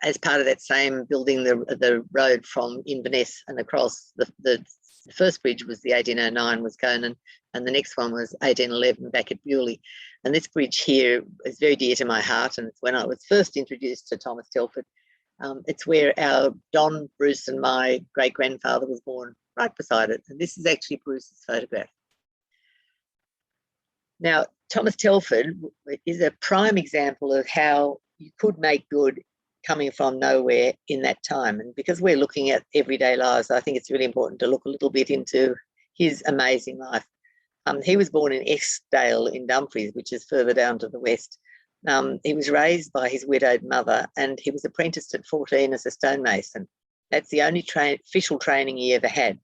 as part of that same building, the road from Inverness and across, the first bridge was the 1809 was Conan, and the next one was 1811 back at Bewley. And this bridge here is very dear to my heart, and it's when I was first introduced to Thomas Telford. It's where our Don, Bruce and my great-grandfather was born, right beside it. And this is actually Bruce's photograph. Now, Thomas Telford is a prime example of how you could make good coming from nowhere in that time. And because we're looking at everyday lives, I think it's really important to look a little bit into his amazing life. He was born in Eskdale in Dumfries, which is further down to the west. He was raised by his widowed mother, and he was apprenticed at 14 as a stonemason. That's the only official training he ever had.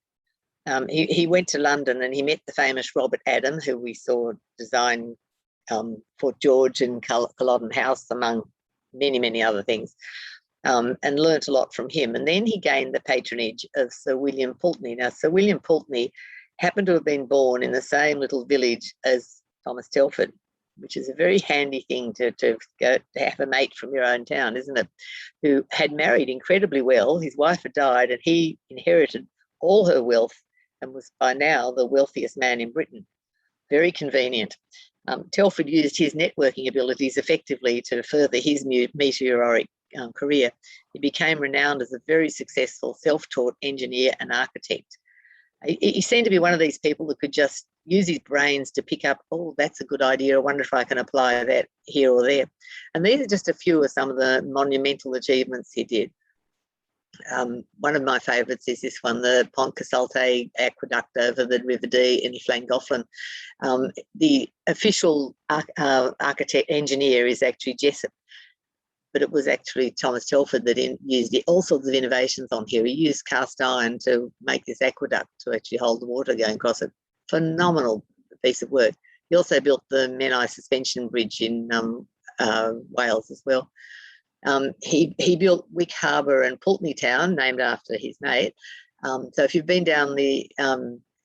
He went to London and he met the famous Robert Adam, who we saw design Fort George and Culloden House, among many, many other things, and learnt a lot from him. And then he gained the patronage of Sir William Pulteney. Now, Sir William Pulteney happened to have been born in the same little village as Thomas Telford, which is a very handy thing to go to have a mate from your own town, isn't it? Who had married incredibly well. His wife had died and he inherited all her wealth and was by now the wealthiest man in Britain. Very convenient. Telford used his networking abilities effectively to further his meteoric career. He became renowned as a very successful self-taught engineer and architect. He seemed to be one of these people that could just use his brains to pick up, oh, that's a good idea. I wonder if I can apply that here or there. And these are just a few of some of the monumental achievements he did. One of my favourites is this one, the Pont Casalte Aqueduct over the River Dee in Llangollen. The official architect engineer is actually Jessup, but it was actually Thomas Telford that used all sorts of innovations on here. He used cast iron to make this aqueduct to actually hold the water going across it. Phenomenal piece of work. He also built the Menai Suspension Bridge in Wales as well. He built Wick Harbour and Pulteney Town, named after his mate. So if you've been down the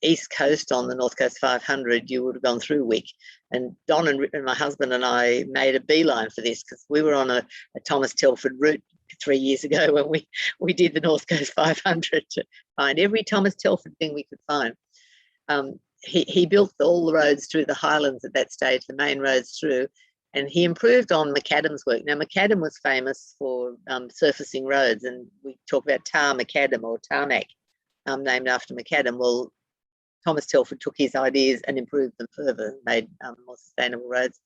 east coast on the North Coast 500, you would have gone through Wick. And Don and my husband and I made a beeline for this because we were on a Thomas Telford route 3 years ago when we did the North Coast 500 to find every Thomas Telford thing we could find. He built all the roads through the Highlands at that stage, the main roads through, and he improved on Macadam's work. Now, Macadam was famous for surfacing roads, and we talk about Tar Macadam or Tarmac, named after Macadam. Well, Thomas Telford took his ideas and improved them further, made more sustainable roads.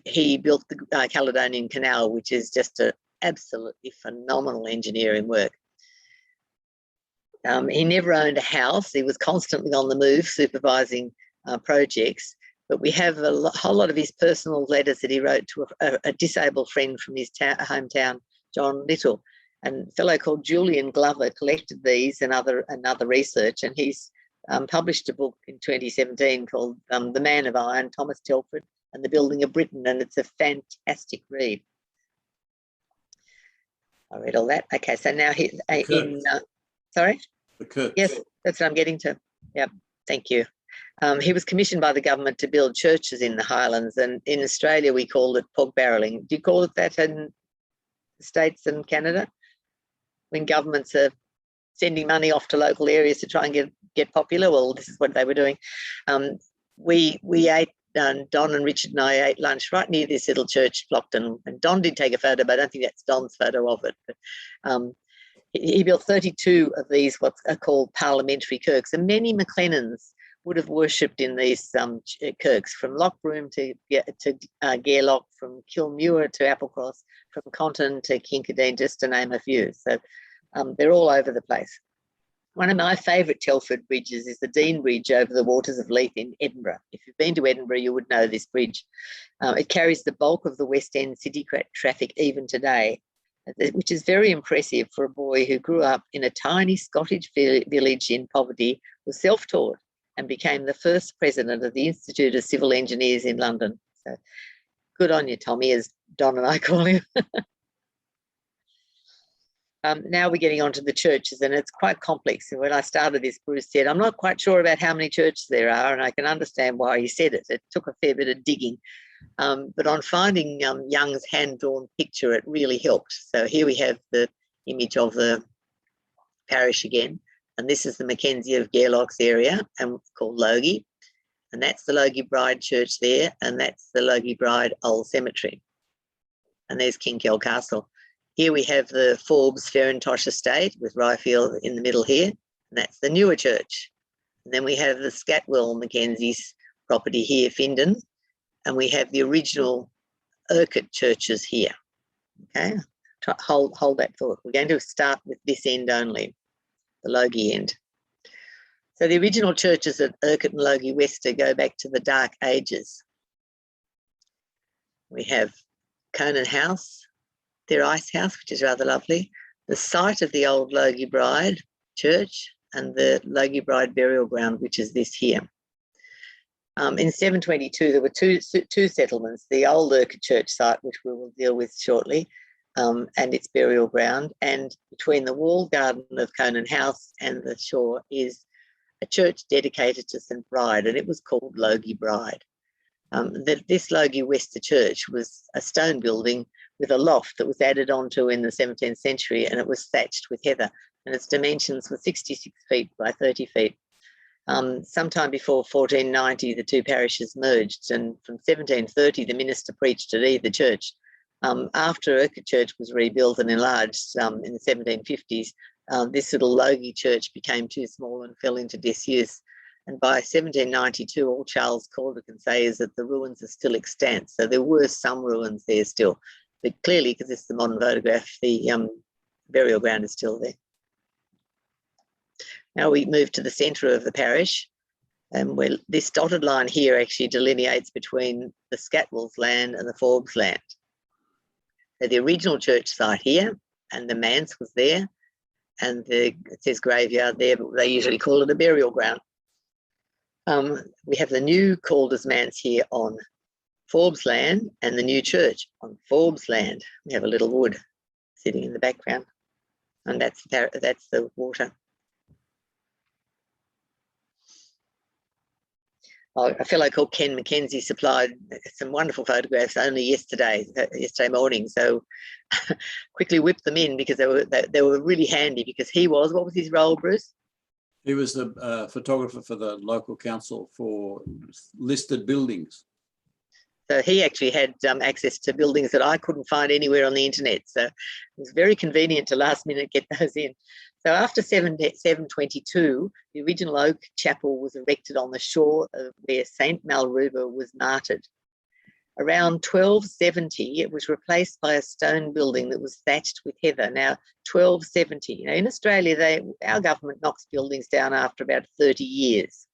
He built the Caledonian Canal, which is just an absolutely phenomenal engineering work. He never owned a house. He was constantly on the move, supervising projects. But we have a whole lot of his personal letters that he wrote to a disabled friend from his hometown, John Little. And a fellow called Julian Glover collected these and other research, and he's published a book in 2017 called The Man of Iron, Thomas Telford and the Building of Britain, and it's a fantastic read. I read all that. Okay, so now sorry? The Kirks. Yes, that's what I'm getting to. Yep, thank you. He was commissioned by the government to build churches in the Highlands, and in Australia we called it pork barrelling. Do you call it that in the States and Canada? When governments are sending money off to local areas to try and get popular, well, this is what they were doing. We ate, Don and Richard and I ate lunch right near this little church, Flockton, and Don did take a photo, but I don't think that's Don's photo of it. But, he built 32 of these, what are called parliamentary kirks, and many McLennans would have worshipped in these kirks, from Lochbroom to Gairloch, from Kilmuir to Applecross, from Conton to Kincardine, just to name a few. So they're all over the place. One of my favourite Telford bridges is the Dean Bridge over the waters of Leith in Edinburgh. If you've been to Edinburgh, you would know this bridge. It carries the bulk of the West End city traffic even today, which is very impressive for a boy who grew up in a tiny Scottish village in poverty, was self-taught, and became the first president of the Institute of Civil Engineers in London. So good on you, Tommy, as Don and I call him. Now we're getting onto the churches, and it's quite complex. And when I started this, Bruce said, I'm not quite sure about how many churches there are, and I can understand why he said it. It took a fair bit of digging. But on finding Young's hand-drawn picture, it really helped. So here we have the image of the parish again, and this is the Mackenzie of Gairloch's area, and called Logie, and that's the Logie Bride Church there, and that's the Logie Bride Old Cemetery, and there's Kinkell Castle. Here we have the Forbes Farintosh Estate with Ryfield in the middle here, and that's the newer church. And then we have the Scatwell Mackenzie's property here, Findon, and we have the original Urquhart churches here. Okay, hold that thought. We're going to start with this end only, the Logie end. So the original churches at Urquhart and Logie Wester go back to the Dark Ages. We have Conan House, their ice house, which is rather lovely, the site of the old Logie Bride Church, and the Logie Bride burial ground, which is this here. In 722, there were two settlements, the old Urquhart Church site, which we will deal with shortly, and its burial ground, and between the walled garden of Conan House and the shore is a church dedicated to St Bride, and it was called Logie Bride. This Logie Wester Church was a stone building with a loft that was added onto in the 17th century, and it was thatched with heather, and its dimensions were 66 feet by 30 feet. Sometime before 1490, the two parishes merged, and from 1730, the minister preached at either church. After Urquhart Church was rebuilt and enlarged in the 1750s, this little Logie Church became too small and fell into disuse. And by 1792, all Charles Calder can say is that the ruins are still extant. So there were some ruins there still. But clearly, because it's the modern photograph, the burial ground is still there. Now we move to the centre of the parish, and where this dotted line here actually delineates between the Scatwell's land and the Forbes land. So the original church site here, and the manse was there, and it says graveyard there, but they usually call it a burial ground. We have the new Calder's manse here on Forbes land, and the new church on Forbes land. We have a little wood sitting in the background, and that's the water. A fellow called Ken Mackenzie supplied some wonderful photographs only yesterday morning. So quickly whipped them in because they were really handy, because what was his role, Bruce? He was the photographer for the local council for listed buildings. So he actually had access to buildings that I couldn't find anywhere on the internet. So it was very convenient to last minute get those in. So after 722, the original oak chapel was erected on the shore of where St. Malruba was martyred. Around 1270, it was replaced by a stone building that was thatched with heather. Now, 1270. Now, in Australia, our government knocks buildings down after about 30 years.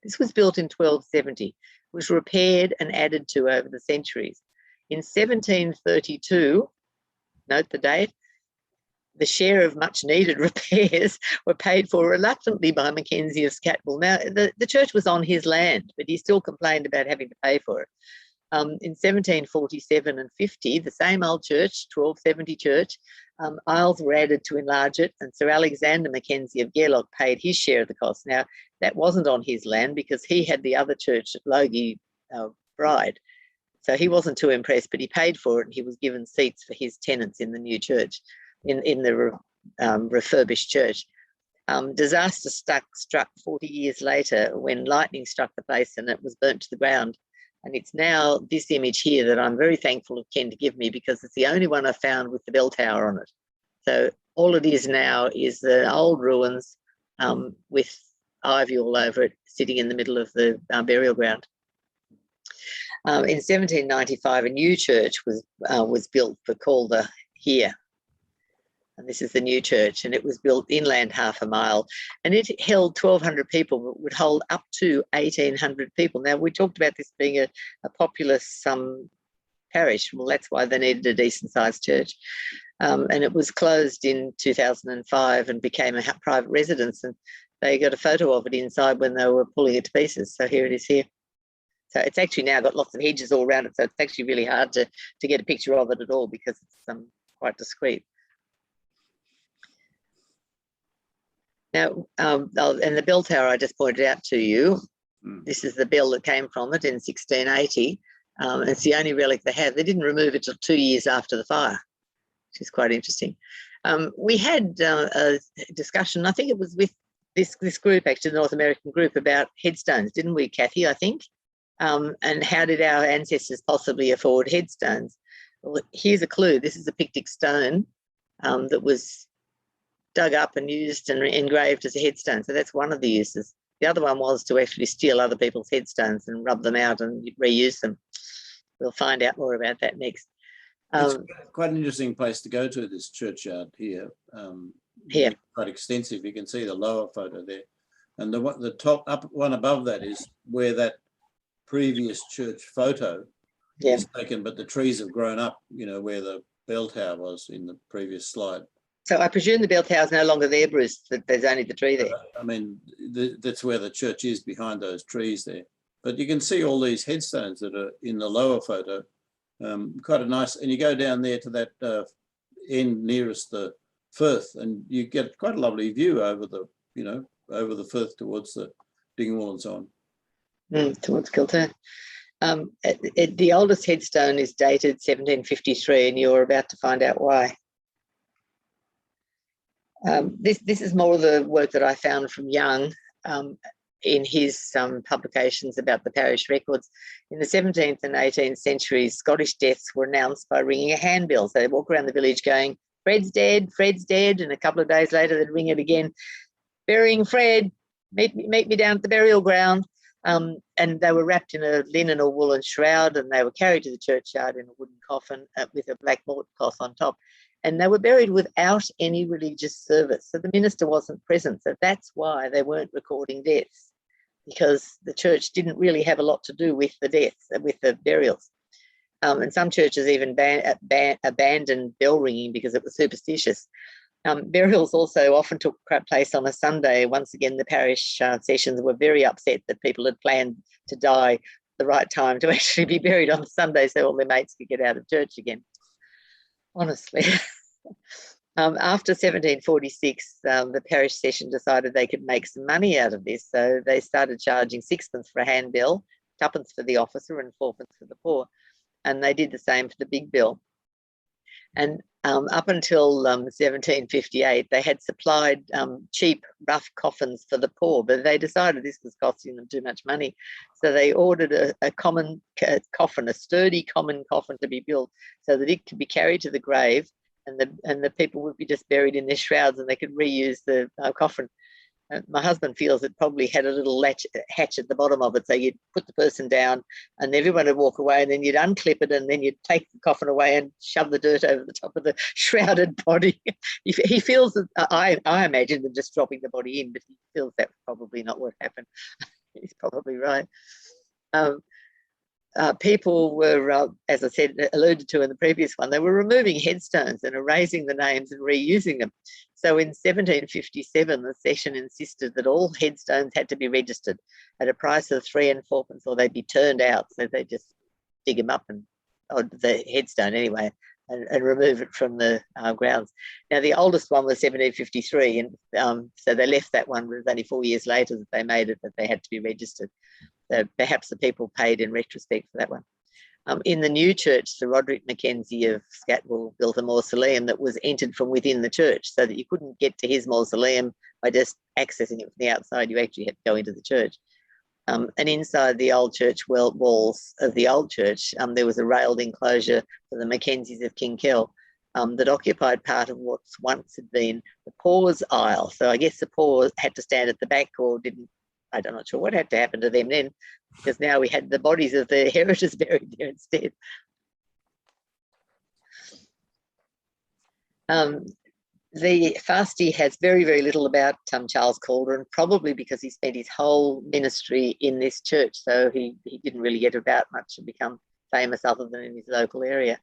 This was built in 1270, was repaired and added to over the centuries. In 1732, note the date, the share of much needed repairs were paid for reluctantly by Mackenzie of Scatwell. Now, the church was on his land, but he still complained about having to pay for it. In 1747 and 50, the same old church, 1270 church, aisles were added to enlarge it, and Sir Alexander Mackenzie of Gairloch paid his share of the cost. Now, that wasn't on his land because he had the other church at Logie Bride. So he wasn't too impressed, but he paid for it, and he was given seats for his tenants in the new church, in the refurbished church. Disaster struck 40 years later when lightning struck the place and it was burnt to the ground. And it's now this image here that I'm very thankful of Ken to give me, because it's the only one I found with the bell tower on it. So all it is now is the old ruins with ivy all over it, sitting in the middle of the burial ground. In 1795, a new church was built for Calder here. And this is the new church, and it was built inland half a mile, and it held 1,200 people, but would hold up to 1,800 people. Now, we talked about this being a populous parish. Well, that's why they needed a decent-sized church. And it was closed in 2005 and became a private residence, and they got a photo of it inside when they were pulling it to pieces. So here it is here. So it's actually now got lots of hedges all around it, so it's actually really hard to get a picture of it at all because it's quite discreet. Now, and the bell tower I just pointed out to you, this is the bell that came from it in 1680. It's the only relic they have. They didn't remove it till 2 years after the fire, which is quite interesting. We had a discussion, I think it was with this group, actually, the North American group, about headstones, didn't we, Kathy, I think? And how did our ancestors possibly afford headstones? Well, here's a clue. This is a Pictic stone that was dug up and used and engraved as a headstone. So that's one of the uses. The other one was to actually steal other people's headstones and rub them out and reuse them. We'll find out more about that next. It's quite an interesting place to go to, this churchyard here. Here. Quite extensive. You can see the lower photo there. And the top up one above that is where that previous church photo is taken, but the trees have grown up, you know, where the bell tower was in the previous slide. So I presume the bell tower is no longer there, Bruce, that there's only the tree there. I mean, that's where the church is, behind those trees there. But you can see all these headstones that are in the lower photo. Quite a nice, and you go down there to that end nearest the Firth, and you get quite a lovely view over the, you know, over the Firth towards the Dingwall and so on. Towards Kilturn. The oldest headstone is dated 1753, and you're about to find out why. This is more of the work that I found from Young in his publications about the parish records. In the 17th and 18th centuries, Scottish deaths were announced by ringing a handbell. So they'd walk around the village going, Fred's dead, and a couple of days later they'd ring it again, burying Fred, meet me down at the burial ground. And they were wrapped in a linen or woolen shroud, and they were carried to the churchyard in a wooden coffin with a black mort cloth on top. And they were buried without any religious service. So the minister wasn't present. So that's why they weren't recording deaths, because the church didn't really have a lot to do with the deaths, with the burials. And some churches even abandoned bell ringing because it was superstitious. Burials also often took place on a Sunday. Once again, the parish sessions were very upset that people had planned to die the right time to actually be buried on Sunday so all their mates could get out of church again. Honestly. After 1746, the parish session decided they could make some money out of this. So they started charging sixpence for a handbell, twopence for the officer and fourpence for the poor. And they did the same for the big bill. And up until 1758, they had supplied cheap, rough coffins for the poor, but they decided this was costing them too much money. So they ordered a common coffin, a sturdy common coffin to be built so that it could be carried to the grave, and the people would be just buried in their shrouds and they could reuse the coffin. My husband feels it probably had a little hatch at the bottom of it, so you'd put the person down and everyone would walk away, and then you'd unclip it, and then you'd take the coffin away and shove the dirt over the top of the shrouded body. He feels that I imagine them just dropping the body in, but he feels that's probably not what happened. He's probably right. People were, as I said, alluded to in the previous one, they were removing headstones and erasing the names and reusing them. So in 1757, the session insisted that all headstones had to be registered at a price of 3 and 4 pence, or they'd be turned out. So they just dig them up, and the headstone anyway, and remove it from the grounds. Now, the oldest one was 1753, and so they left that one. It was only 4 years later that they made it that they had to be registered. So perhaps the people paid in retrospect for that one. In the new church, Sir Roderick Mackenzie of Scatwell built a mausoleum that was entered from within the church, so that you couldn't get to his mausoleum by just accessing it from the outside. You actually had to go into the church. And inside the old church walls of the old church, there was a railed enclosure for the Mackenzies of Kinkell that occupied part of what once had been the poor's aisle. So I guess the poor had to stand at the back, or didn't. I'm not sure what had to happen to them then, because now we had the bodies of the heritors buried there instead. The Fasty has very, very little about Charles Calder, probably because he spent his whole ministry in this church, so he didn't really get about much and become famous other than in his local area.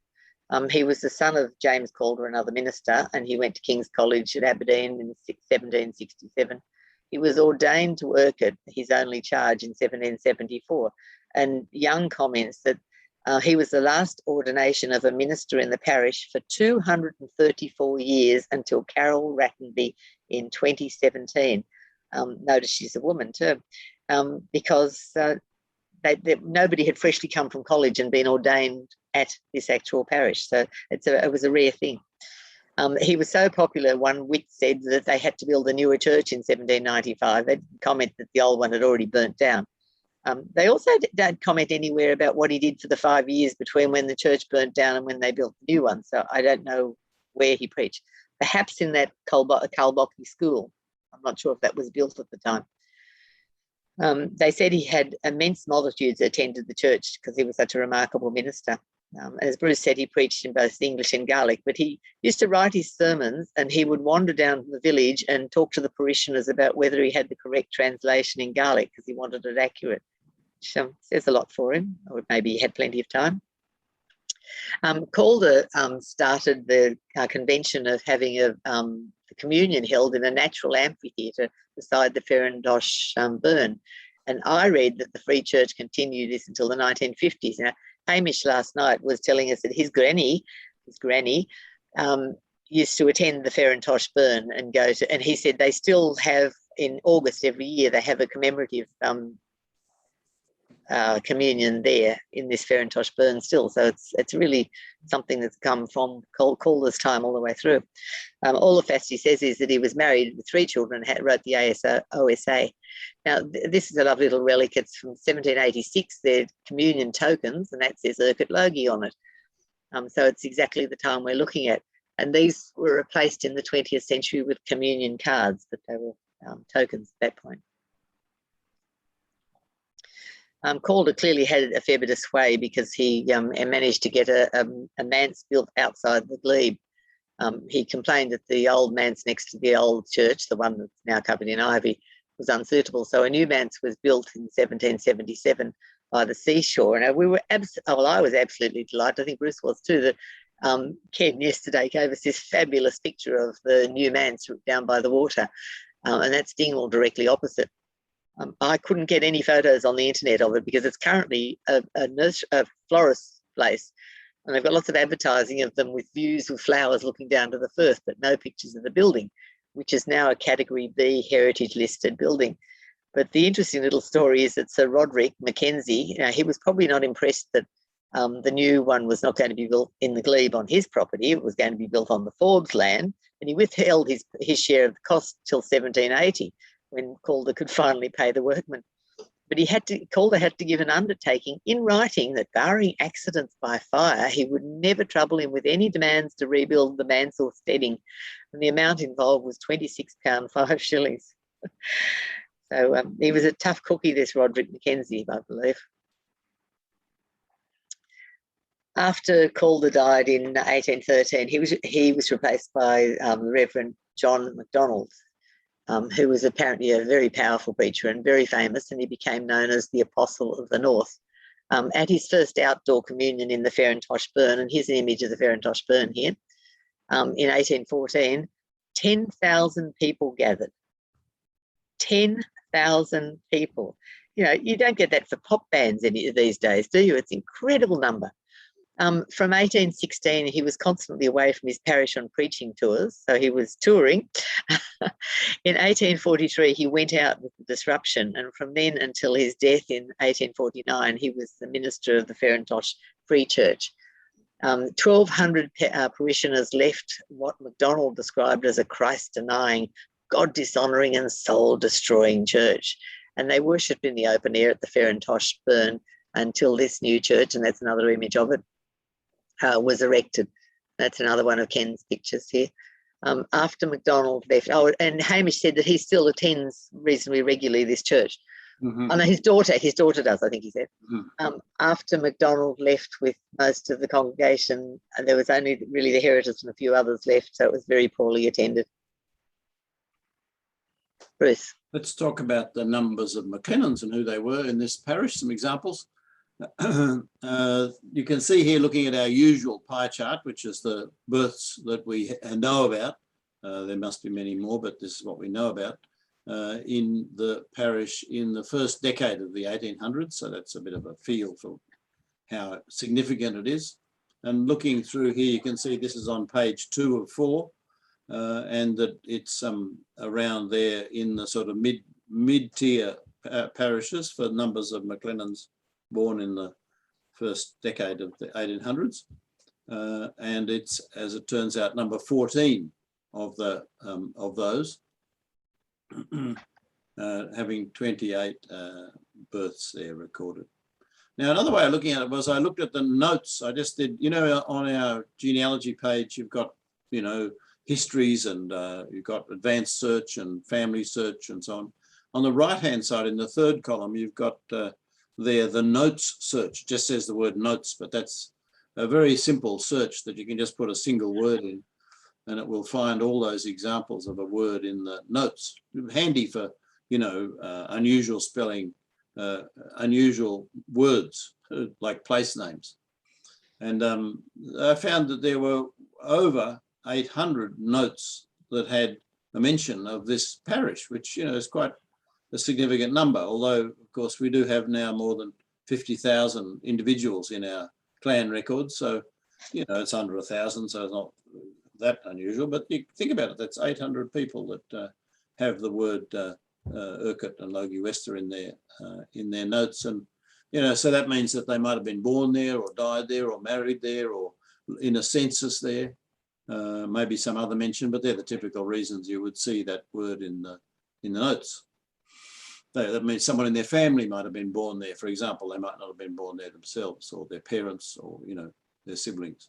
He was the son of James Calder, another minister, and he went to King's College at Aberdeen in 1767. He was ordained to Urquhart, his only charge, in 1774, and Young comments that he was the last ordination of a minister in the parish for 234 years until Carol Rattenby in 2017. Notice she's a woman too, because nobody had freshly come from college and been ordained at this actual parish. So it was a rare thing. He was so popular, one wit said that they had to build a newer church in 1795. They didn't comment that the old one had already burnt down. They also don't comment anywhere about what he did for the 5 years between when the church burnt down and when they built the new one. So I don't know where he preached. Perhaps in that Kalbockie school. I'm not sure if that was built at the time. They said he had immense multitudes attended the church because he was such a remarkable minister. As Bruce said, he preached in both English and Gaelic, but he used to write his sermons and he would wander down the village and talk to the parishioners about whether he had the correct translation in Gaelic because he wanted it accurate, which says a lot for him, or maybe he had plenty of time. Calder started the convention of having the communion held in a natural amphitheatre beside the Ferrandosh burn. And I read that the Free Church continued this until the 1950s. Now, Hamish last night was telling us that his granny used to attend the Ferrandosh burn and go to, and he said they still have in August every year, they have a commemorative communion there in this Ferrandosh burn still. So it's really something that's come from Calder's time all the way through. All the Fasty says is that he was married with 3 children and wrote the OSA. Now, this is a lovely little relic. It's from 1786. They're communion tokens, and that says Urquhart Logie on it. So it's exactly the time we're looking at. And these were replaced in the 20th century with communion cards, but they were tokens at that point. Calder clearly had a fair bit of sway because he managed to get a manse built outside the glebe. He complained that the old manse next to the old church, the one that's now covered in ivy, was unsuitable. So a new manse was built in 1777 by the seashore. And I was absolutely delighted. I think Bruce was too. That Ken yesterday gave us this fabulous picture of the new manse down by the water, and that's Dingwall directly opposite. I couldn't get any photos on the internet of it because it's currently a florist place, and they've got lots of advertising of them with views of flowers looking down to the Firth, but no pictures of the building, which is now a Category B heritage listed building. But the interesting little story is that Sir Roderick Mackenzie, he was probably not impressed that The new one was not going to be built in the glebe on his property. It was going to be built on the Forbes land, and he withheld his share of the cost till 1780, when Calder could finally pay the workmen. But Calder had to give an undertaking in writing that, barring accidents by fire, he would never trouble him with any demands to rebuild the Mansell steading, and the amount involved was £26 5s. So he was a tough cookie, this Roderick Mackenzie, I believe. After Calder died in 1813, he was replaced by the Reverend John MacDonald, who was apparently a very powerful preacher and very famous, and he became known as the Apostle of the North. At his first outdoor communion in the Farintosh Burn, and here's an image of the Farintosh Burn here, in 1814, 10,000 people gathered. 10,000 people. You know, you don't get that for pop bands these days, do you? It's an incredible number. From 1816, he was constantly away from his parish on preaching tours, so he was touring. In 1843, he went out with the disruption, and from then until his death in 1849, he was the minister of the Farintosh Free Church. 1,200 parishioners left what MacDonald described as a Christ-denying, God-dishonouring and soul-destroying church, and they worshipped in the open air at the Farintosh Burn until this new church, and that's another image of it, was erected. That's another one of Ken's pictures here. After MacDonald left, and Hamish said that he still attends reasonably regularly this church. Mm-hmm. Oh no, his daughter does, I think he said. Mm-hmm. After MacDonald left with most of the congregation, there was only really the Heritors and a few others left, so it was very poorly attended. Bruce. Let's talk about the numbers of McLennans and who they were in this parish, some examples. You can see here, looking at our usual pie chart, which is the births that we know about. There must be many more, but this is what we know about in the parish in the first decade of the 1800s. So that's a bit of a feel for how significant it is. And looking through here, you can see this is on page 2 of 4, and that it's around there in the sort of mid-tier parishes for numbers of McLennans born in the first decade of the 1800s, and it's, as it turns out, number 14 of those, having 28 births there recorded. Now, another way of looking at it was I looked at the notes. I just did, you know, on our genealogy page, you've got, you know, histories, and you've got advanced search and family search and so on. On the right-hand side, in the third column, you've got there the notes search. Just says the word notes, but that's a very simple search that you can just put a single word in, and it will find all those examples of a word in the notes. Handy for, you know, unusual spelling, unusual words like place names. And I found that there were over 800 notes that had a mention of this parish, which, you know, is quite a significant number, although, of course, we do have now more than 50,000 individuals in our clan records. So, you know, it's under 1,000, so it's not that unusual. But you think about it, that's 800 people that have the word Urquhart and Logie Wester in their notes. And, you know, so that means that they might have been born there or died there or married there or in a census there. Maybe some other mention, but they're the typical reasons you would see that word in the notes. That means someone in their family might have been born there, for example. They might not have been born there themselves, or their parents, or, you know, their siblings.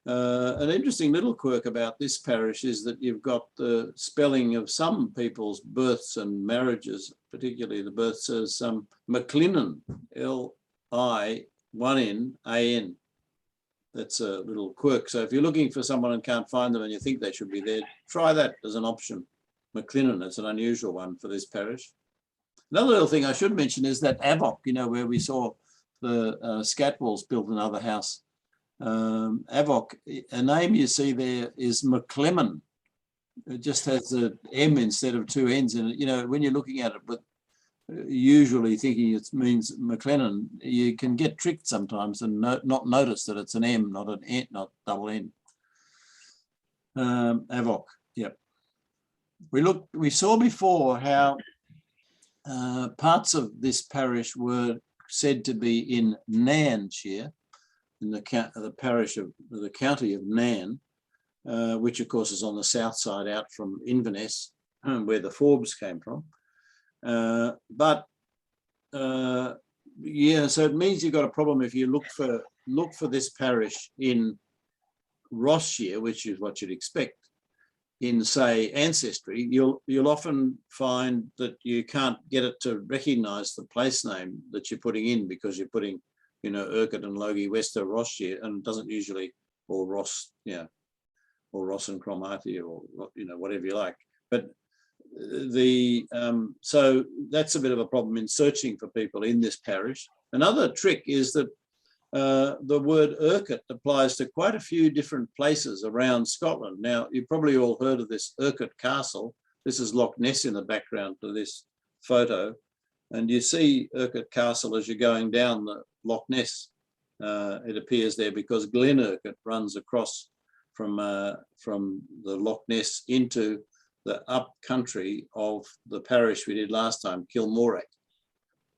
An interesting little quirk about this parish is that you've got the spelling of some people's births and marriages, particularly the births as McLennan, L-I-1-N-A-N. That's a little quirk. So if you're looking for someone and can't find them and you think they should be there, try that as an option. McLennan, it's an unusual one for this parish. Another little thing I should mention is that Avoc, you know, where we saw the Scatwalls built another house. Avoc, a name you see there is McLemmon. It just has an M instead of 2 N's in it. You know, when you're looking at it, but usually thinking it means McLennan, you can get tricked sometimes and not notice that it's an M, not an N, not double N. Avoc, yep. We saw before how parts of this parish were said to be in Nanshire, the parish of the county of Nan, which of course is on the south side out from Inverness, where the Forbes came from. Yeah, so it means you've got a problem if you look for this parish in Ross-shire, which is what you'd expect in, say, Ancestry. You'll often find that you can't get it to recognise the place name that you're putting in, because you're putting, you know, Urquhart and Logie Wester, Ross-shire, and it doesn't usually, or Ross, yeah, or Ross and Cromarty, or, you know, whatever you like. But so that's a bit of a problem in searching for people in this parish. Another trick is that the word Urquhart applies to quite a few different places around Scotland. Now, you've probably all heard of this Urquhart Castle. This is Loch Ness in the background to this photo. And you see Urquhart Castle as you're going down the Loch Ness. It appears there because Glen Urquhart runs across from the Loch Ness into the up country of the parish we did last time, Kilmorach.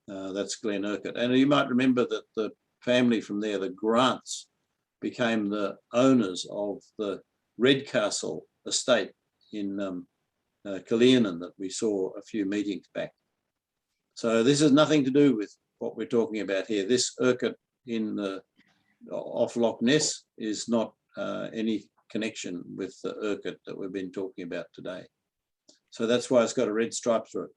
That's Glen Urquhart. And you might remember that the family from there, the Grants, became the owners of the Redcastle estate in Killernan that we saw a few meetings back. So this has nothing to do with what we're talking about here. This Urquhart off Loch Ness is not any connection with the Urquhart that we've been talking about today. So that's why it's got a red stripe through it.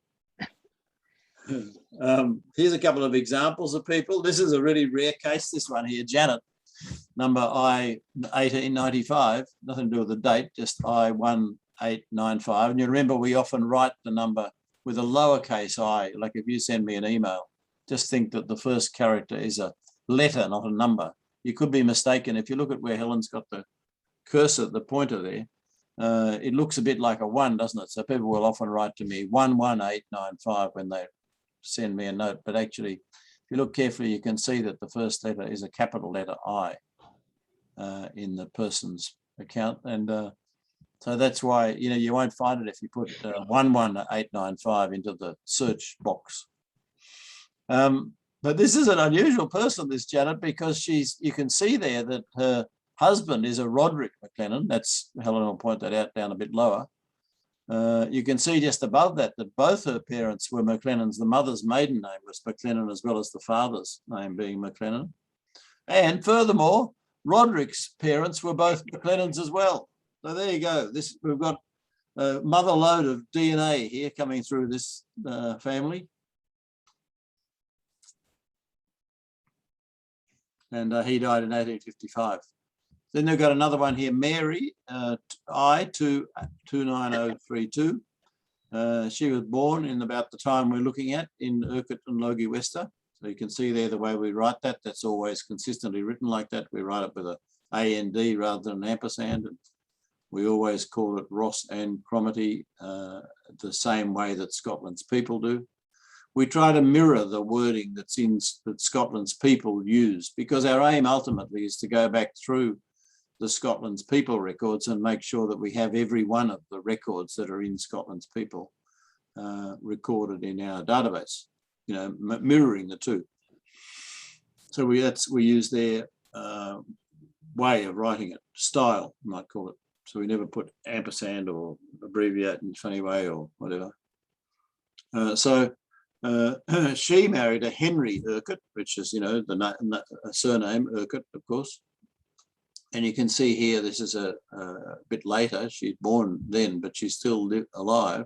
Here's a couple of examples of people. This is a really rare case, this one here, Janet, number I-1895, nothing to do with the date, just I-1895. And you remember we often write the number with a lowercase I, like if you send me an email, just think that the first character is a letter, not a number. You could be mistaken. If you look at where Helen's got the cursor, the pointer there, it looks a bit like a 1, doesn't it? So people will often write to me 11895 when they send me a note. But actually, if you look carefully, you can see that the first letter is a capital letter I in the person's account. And so that's why, you know, you won't find it if you put 11895 into the search box. But this is an unusual person, this Janet, because you can see there that her husband is a Roderick McLennan. That's, Helen will point that out down a bit lower. You can see just above that both her parents were McLennans. The mother's maiden name was McLennan, as well as the father's name being McLennan. And furthermore, Roderick's parents were both McLennans as well. So there you go. We've got a mother load of DNA here coming through this family. And he died in 1855. Then they've got another one here, Mary, I-29032. She was born in about the time we're looking at in Urquhart and Logie Wester. So you can see there the way we write that. That's always consistently written like that. We write it with a AND rather than an ampersand. And we always call it Ross and Cromarty the same way that Scotland's people do. We try to mirror the wording that Scotland's people use, because our aim ultimately is to go back through the Scotland's people records and make sure that we have every one of the records that are in Scotland's people recorded in our database, you know, mirroring the two. So we use their way of writing it, style, you might call it. So we never put ampersand or abbreviate in a funny way or whatever. She married a Henry Urquhart, which is, you know, the surname Urquhart, of course. And you can see here, this is a bit later. She's born then, but she's still alive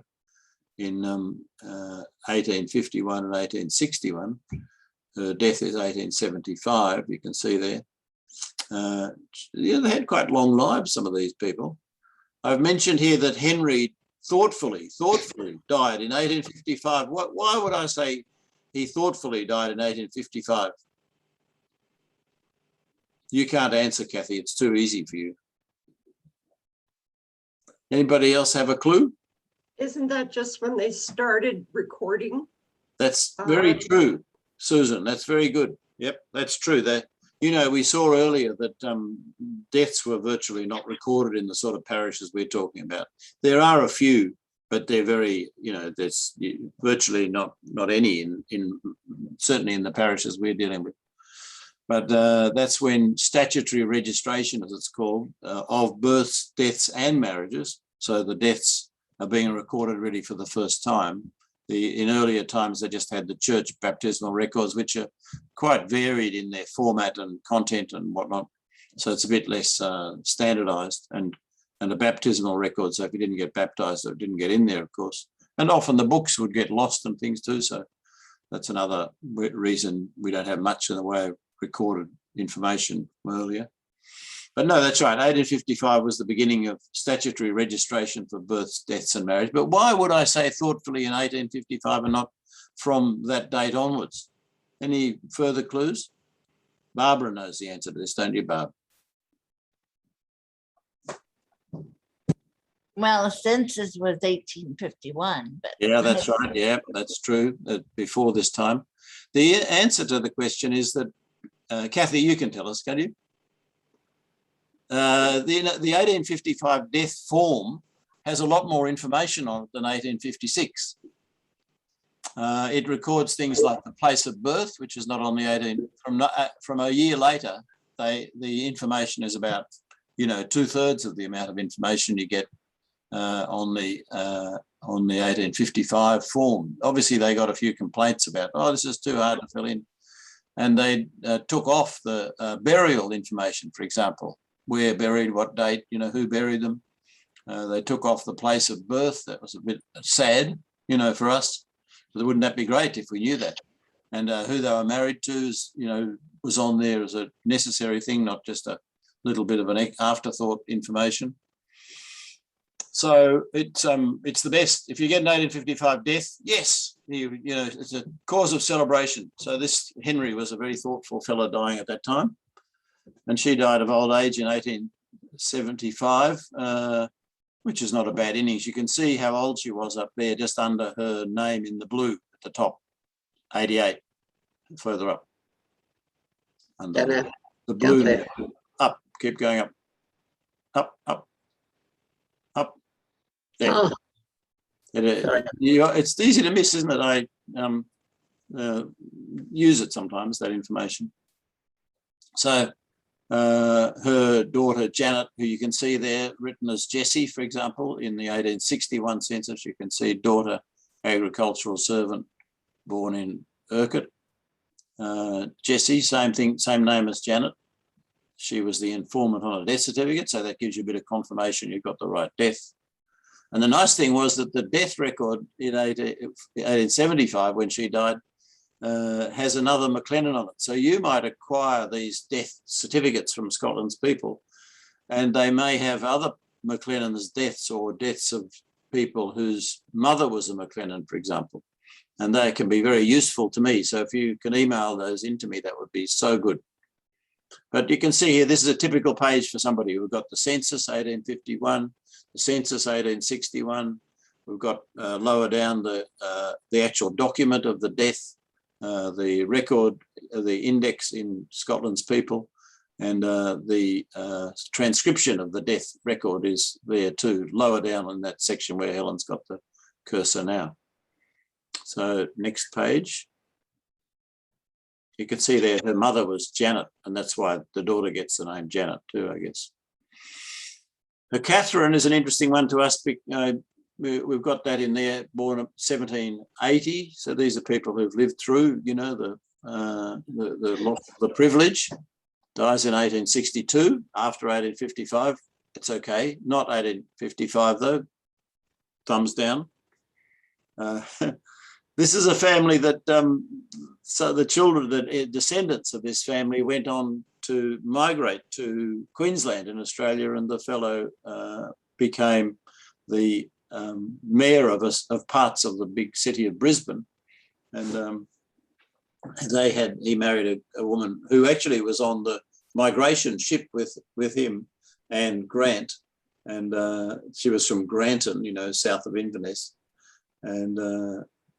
in 1851 and 1861. Her death is 1875, you can see there. Yeah, they had quite long lives, some of these people. I've mentioned here that Henry thoughtfully died in 1855. Why would I say he thoughtfully died in 1855? You can't answer, Kathy. It's too easy for you. Anybody else have a clue? Isn't that just when they started recording? That's very true, Susan. That's very good. Yep, that's true. You know, we saw earlier that deaths were virtually not recorded in the sort of parishes we're talking about. There are a few, but they're very, you know, there's virtually not any in certainly in the parishes we're dealing with. But that's when statutory registration, as it's called, of births, deaths and marriages, so the deaths are being recorded really for the first time. In earlier times, they just had the church baptismal records, which are quite varied in their format and content and whatnot. So it's a bit less standardized, and a baptismal record. So if you didn't get baptized, it didn't get in there, of course. And often the books would get lost and things too. So that's another reason we don't have much in the way of recorded information from earlier. But no, that's right. 1855 was the beginning of statutory registration for births, deaths and marriage. But why would I say thoughtfully in 1855 and not from that date onwards? Any further clues? Barbara knows the answer to this, don't you, Barb? Well, the census was 1851, but yeah, that's right. Yeah, that's true. Before this time, the answer to the question is that Kathy, you can tell us, can you? The 1855 death form has a lot more information on it than 1856. It records things like the place of birth, which is not on the 18. From a year later, the information is about 2/3 of the amount of information you get on the 1855 form. Obviously, they got a few complaints about, oh, this is too hard to fill in, and they took off the burial information, for example, where buried, what date, who buried them. They took off the place of birth. That was a bit sad, for us. Wouldn't that be great if we knew that? And who they were married to, was on there as a necessary thing, not just a little bit of an afterthought information. So it's the best. If you get an 1855 death, yes, it's a cause of celebration. So this Henry was a very thoughtful fellow dying at that time, and she died of old age in 1875, which is not a bad innings. You can see how old she was up there, just under her name in the blue at the top, 88, further up. Under the blue, up, keep going up, up, up, up. There. Oh. It's easy to miss, isn't it? I use it sometimes, that information. So her daughter Janet, who you can see there written as Jessie, for example, in the 1861 census, you can see daughter, agricultural servant, born in Urquhart. Jessie, same thing, same name as Janet. She was the informant on a death certificate, so that gives you a bit of confirmation you've got the right death. And the nice thing was that the death record in 1875, when she died, has another McLennan on it. So you might acquire these death certificates from Scotland's people, and they may have other McLennans' deaths or deaths of people whose mother was a McLennan, for example. And they can be very useful to me. So if you can email those into me, that would be so good. But you can see here, this is a typical page for somebody. We've got the census 1851, the census 1861. We've got lower down the actual document of the death, the record, the index in Scotland's people, and the transcription of the death record is there too, lower down in that section where Helen's got the cursor now. So next page. You can see there her mother was Janet, and that's why the daughter gets the name Janet too, I guess. Catherine is an interesting one to us. We've got that in there, born in 1780. So these are people who've lived through, the privilege. Dies in 1862, after 1855. It's okay. Not 1855 though. Thumbs down. This is a family that, so the children, the descendants of this family went on to migrate to Queensland in Australia, and the fellow became the mayor of parts of the big city of Brisbane. And he married a woman who actually was on the migration ship with him and Grant. And she was from Granton, south of Inverness. And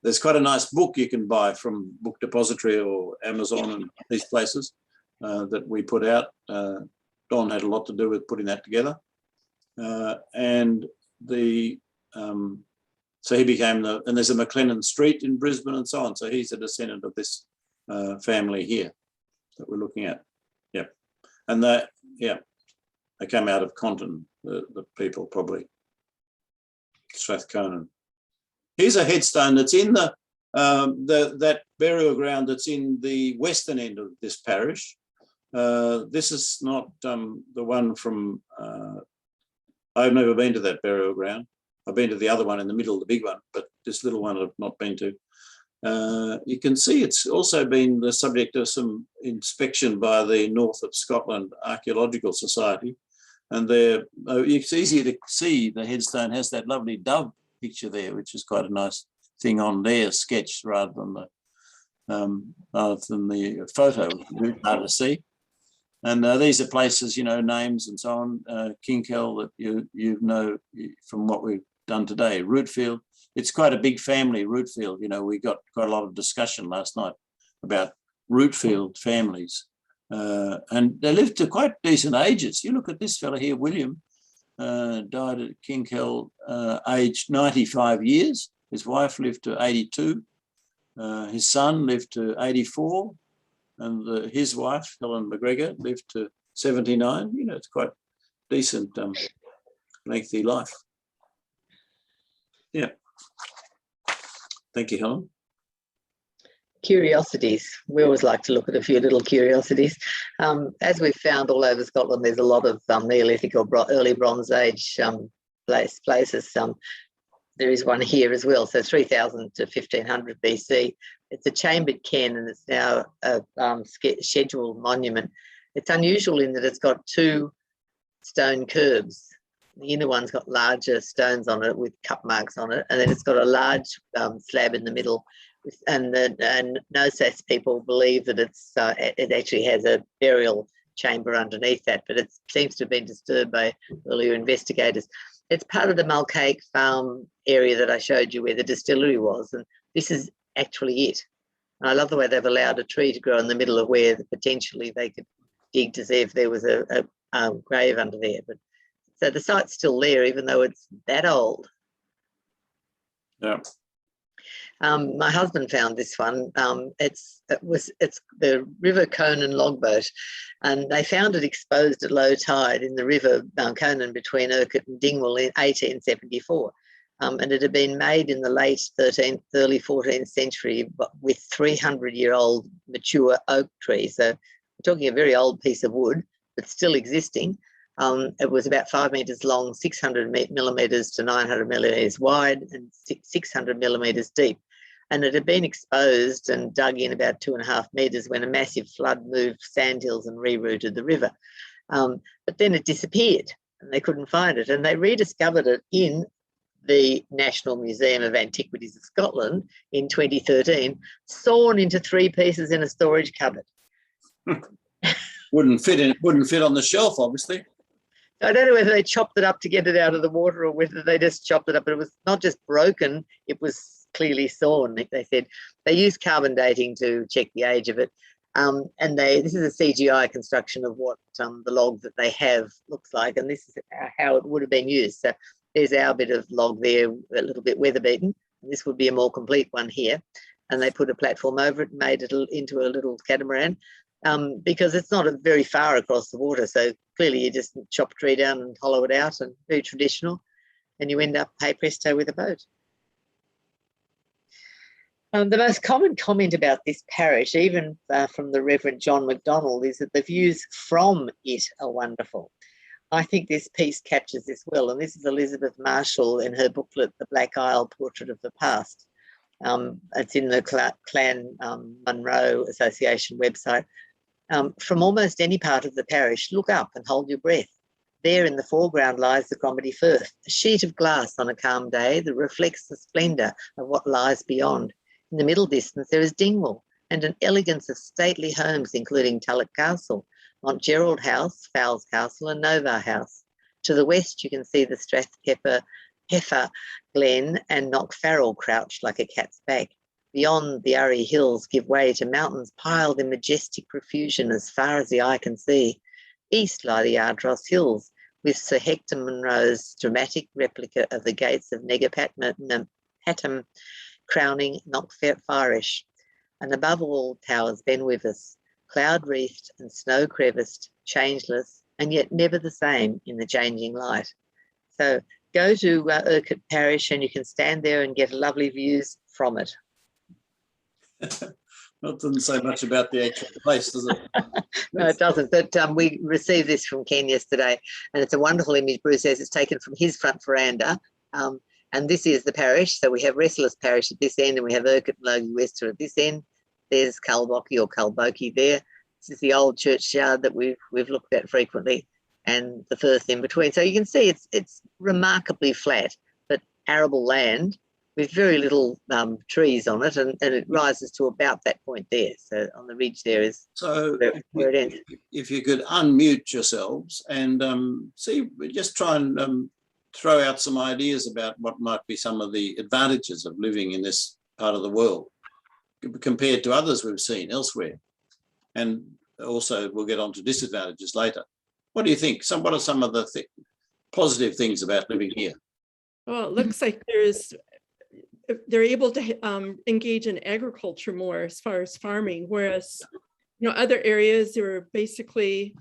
there's quite a nice book you can buy from Book Depository or Amazon and these places that we put out. Don had a lot to do with putting that together. And so he became and there's a McLennan Street in Brisbane and so on. So he's a descendant of this family here. that we're looking at. Yeah, and that, yeah, they came out of Compton, the people probably. Strathconan. Here's a headstone that's in that burial ground that's in the western end of this parish. This is not the one from, I've never been to that burial ground. I've been to the other one in the middle, the big one, but this little one I've not been to. You can see it's also been the subject of some inspection by the North of Scotland Archaeological Society. And there, it's easier to see the headstone has that lovely dove picture there, which is quite a nice thing on there, sketched rather than the photo, hard to see. And these are places, you know, names and so on. Kinkell, that you know from what we've done today. Rootfield, it's quite a big family, Rootfield. You know, we got quite a lot of discussion last night about Rootfield families. And they lived to quite decent ages. You look at this fella here, William, died at Kinkell, aged 95 years. His wife lived to 82. His son lived to 84. And his wife, Helen McGregor, lived to 79. You know, it's quite decent, lengthy life. Yeah. Thank you, Helen. Curiosities. We always like to look at a few little curiosities. As we've found all over Scotland, there's a lot of Neolithic or early Bronze Age places. There is one here as well, so 3000 to 1500 BC. It's a chambered cairn and it's now a scheduled monument. It's unusual in that it's got two stone curbs. The inner one's got larger stones on it with cup marks on it, and then it's got a large slab in the middle. And Nosas people believe that it actually has a burial chamber underneath that, but it seems to have been disturbed by earlier investigators. It's part of the Mulcahy Farm area that I showed you where the distillery was, and this is actually it. And I love the way they've allowed a tree to grow in the middle of where potentially they could dig to see if there was a grave under there. But so the site's still there, even though it's that old. Yeah. My husband found this one. It's the River Conan logboat, and they found it exposed at low tide in the River Conan between Urquhart and Dingwall in 1874. And it had been made in the late 13th, early 14th century with 300-year-old mature oak trees. So we're talking a very old piece of wood, but still existing. It was about 5 metres long, 600 millimetres to 900 millimetres wide, and 600 millimetres deep. And it had been exposed and dug in about 2.5 metres when a massive flood moved sandhills and rerouted the river. But then it disappeared and they couldn't find it. And they rediscovered it in the National Museum of Antiquities of Scotland in 2013, sawn into 3 pieces in a storage cupboard. Wouldn't fit on the shelf, obviously. I don't know whether they chopped it up to get it out of the water or whether they just chopped it up, but it was not just broken, it was clearly sawn. They said they used carbon dating to check the age of it. And this is a CGI construction of what the log that they have looks like, and this is how it would have been used. So there's our bit of log there, a little bit weather beaten. This would be a more complete one here. And they put a platform over it and made it into a little catamaran. Because it's not very far across the water. So clearly you just chop a tree down and hollow it out, and very traditional, and you end up, hey presto, with a boat. The most common comment about this parish, even from the Reverend John MacDonald, is that the views from it are wonderful. I think this piece captures this well, and this is Elizabeth Marshall in her booklet, The Black Isle Portrait of the Past. It's in the Clan Munro Association website. From almost any part of the parish, look up and hold your breath. There in the foreground lies the Cromarty Firth, a sheet of glass on a calm day that reflects the splendour of what lies beyond. In the middle distance there is Dingwall and an elegance of stately homes, including Tulloch Castle, Montgerald House, Fowles Castle and Novar House. To the west you can see the Heifer Glen and Knockfarrell crouched like a cat's back. Beyond, the Urry Hills give way to mountains piled in majestic profusion as far as the eye can see. East lie the Ardross Hills, with Sir Hector Munro's dramatic replica of the gates of Negapatam crowning Knockfarish. And above all towers Ben Withers, cloud-wreathed and snow-creviced, changeless, and yet never the same in the changing light. So go to Urquhart Parish and you can stand there and get lovely views from it. That doesn't say much about the actual place, does it? No, it doesn't. But we received this from Ken yesterday, and it's a wonderful image. Bruce says it's taken from his front veranda. And this is the parish. So we have Restless Parish at this end, and we have Urquhart and Logie Wester at this end. There's Culbocky or Culbokie there. This is the old churchyard that we've looked at frequently, and the firth in between. So you can see it's remarkably flat, but arable land with very little trees on it, and it rises to about that point there. So on the ridge there is where it ends. If you could unmute yourselves and see, just try and throw out some ideas about what might be some of the advantages of living in this part of the world compared to others we've seen elsewhere. And also we'll get on to disadvantages later. What do you think? What are some of the positive things about living here? Well, it looks like they're able to engage in agriculture more as far as farming, whereas, other areas they were basically,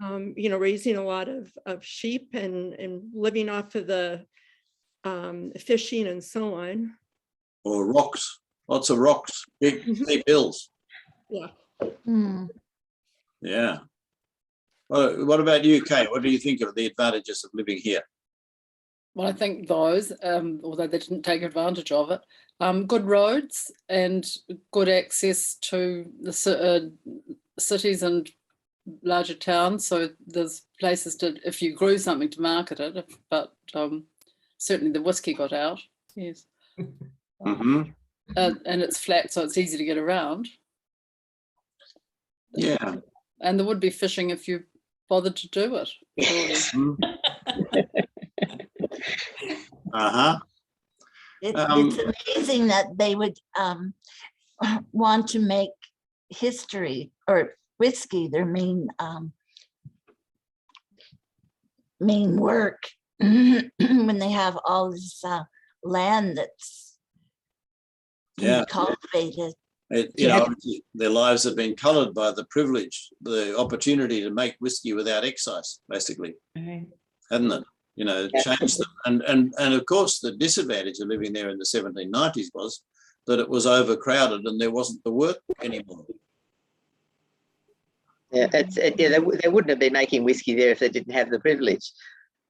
raising a lot of sheep and living off of the fishing and so on. Or rocks, lots of rocks, big steep hills. Yeah. Yeah. Well, what about UK? What do you think of the advantages of living here? Well, I think those, although they didn't take advantage of it, good roads and good access to the cities and larger towns. So there's places if you grew something, to market it, but certainly the whiskey got out, yes. And it's flat, so it's easy to get around. Yeah. And there would be fishing if you bothered to do it. It's amazing that they would want to make history or whiskey their main work when they have all this land that's cultivated. Their lives have been coloured by the privilege, the opportunity to make whiskey without excise, basically, hasn't it? Changed them. And of course, the disadvantage of living there in the 1790s was that it was overcrowded and there wasn't the work anymore. Yeah, they wouldn't have been making whiskey there if they didn't have the privilege.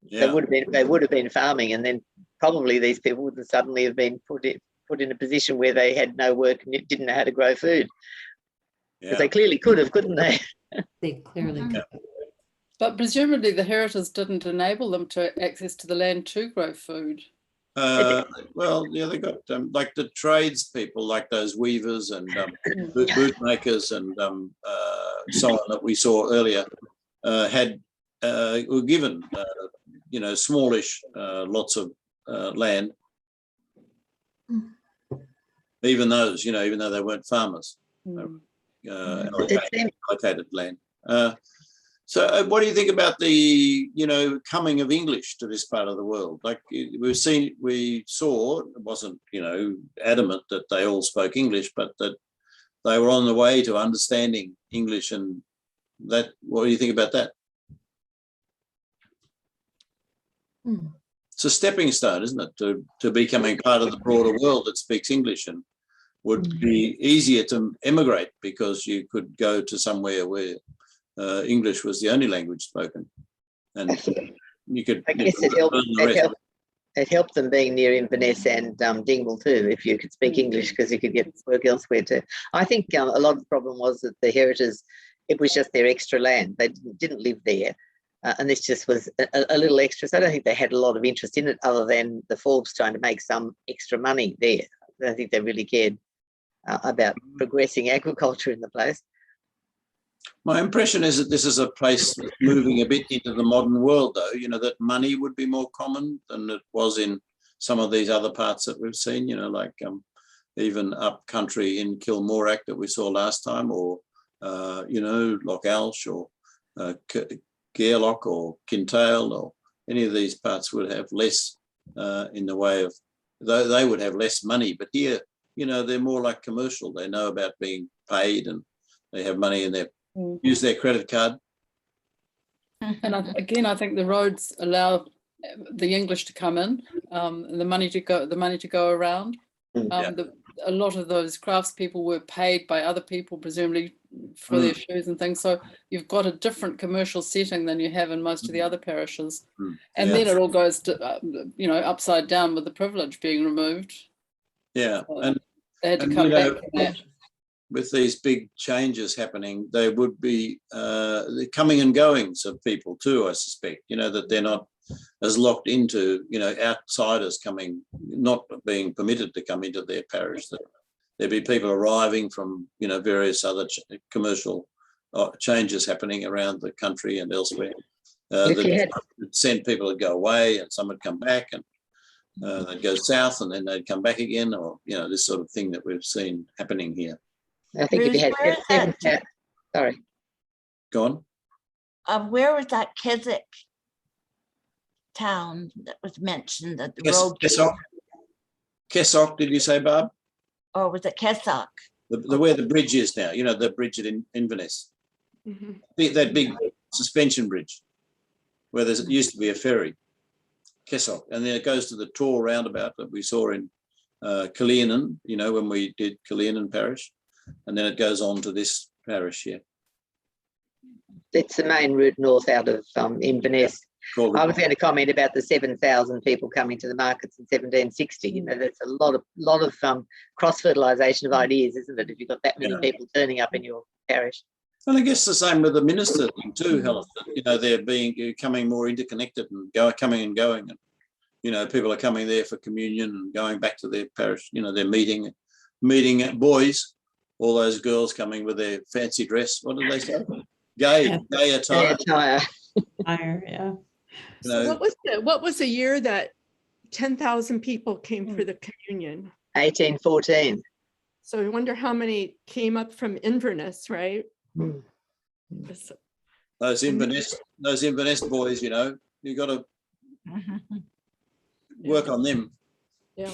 Yeah. They would have been farming, and then probably these people would suddenly have been put in a position where they had no work and didn't know how to grow food. Because they clearly could have, couldn't they? They clearly could. But presumably the Heritors didn't enable them to access to the land to grow food. Well, yeah, they got like the tradespeople, like those weavers and bootmakers and so on that we saw earlier, were given, smallish lots of land. Even those, even though they weren't farmers, allocated land. So what do you think about the, coming of English to this part of the world? Like we saw, it wasn't, adamant that they all spoke English, but that they were on the way to understanding English, and that, what do you think about that? It's a stepping stone, isn't it, to becoming part of the broader world that speaks English, and would be easier to emigrate because you could go to somewhere where English was the only language spoken, and you could. I guess it helped them being near Inverness and Dingwall too, if you could speak English, because you could get work elsewhere too. I think a lot of the problem was that the Heritors, it was just their extra land. They didn't live there, and this just was a little extra. So I don't think they had a lot of interest in it, other than the Forbes trying to make some extra money there. I don't think they really cared about progressing agriculture in the place. My impression is that this is a place that's moving a bit into the modern world, though, that money would be more common than it was in some of these other parts that we've seen, like even up country in Kilmorach that we saw last time, or, Loch Alsh or Gairloch or Kintail, or any of these parts would have less in the way of, they would have less money. But here, they're more like commercial. They know about being paid, and they have money in their use their credit card. And again, I think the roads allow the English to come in, and the money to go around. A lot of those craftspeople were paid by other people, presumably for their shoes and things. So you've got a different commercial setting than you have in most of the other parishes. And then it all goes to, upside down with the privilege being removed. Yeah, So they had to come back from that. With these big changes happening, they would be the coming and goings of people too, I suspect, that they're not as locked into, outsiders coming, not being permitted to come into their parish. That there'd be people arriving from, various other commercial changes happening around the country and elsewhere. That send people to go away, and some would come back, and they'd go south and then they'd come back again, or, this sort of thing that we've seen happening here. I think if you had 7, sorry. Go on. Where was that Keswick town that was mentioned that the road? Kessock, did you say, Barb? Or was it Kessock? Where the bridge is now, the bridge at Inverness. That big suspension bridge where there used to be a ferry. Kessock. And then it goes to the Tor roundabout that we saw in Killernan, when we did Killernan Parish. And then it goes on to this parish here. It's the main route north out of Inverness. I was going to comment about the 7,000 people coming to the markets in 1760. That's a lot of cross-fertilisation of ideas, isn't it? If you've got that many people turning up in your parish. And I guess the same with the minister thing too, Helen. They're becoming more interconnected and coming and going. And, people are coming there for communion and going back to their parish. They're meeting at boys. All those girls coming with their fancy dress. What did they say? Gay attire. Yeah. So what was the year that 10,000 people came for the communion? 1814. So I wonder how many came up from Inverness, right? Those Inverness boys, you got to work on them. Yeah.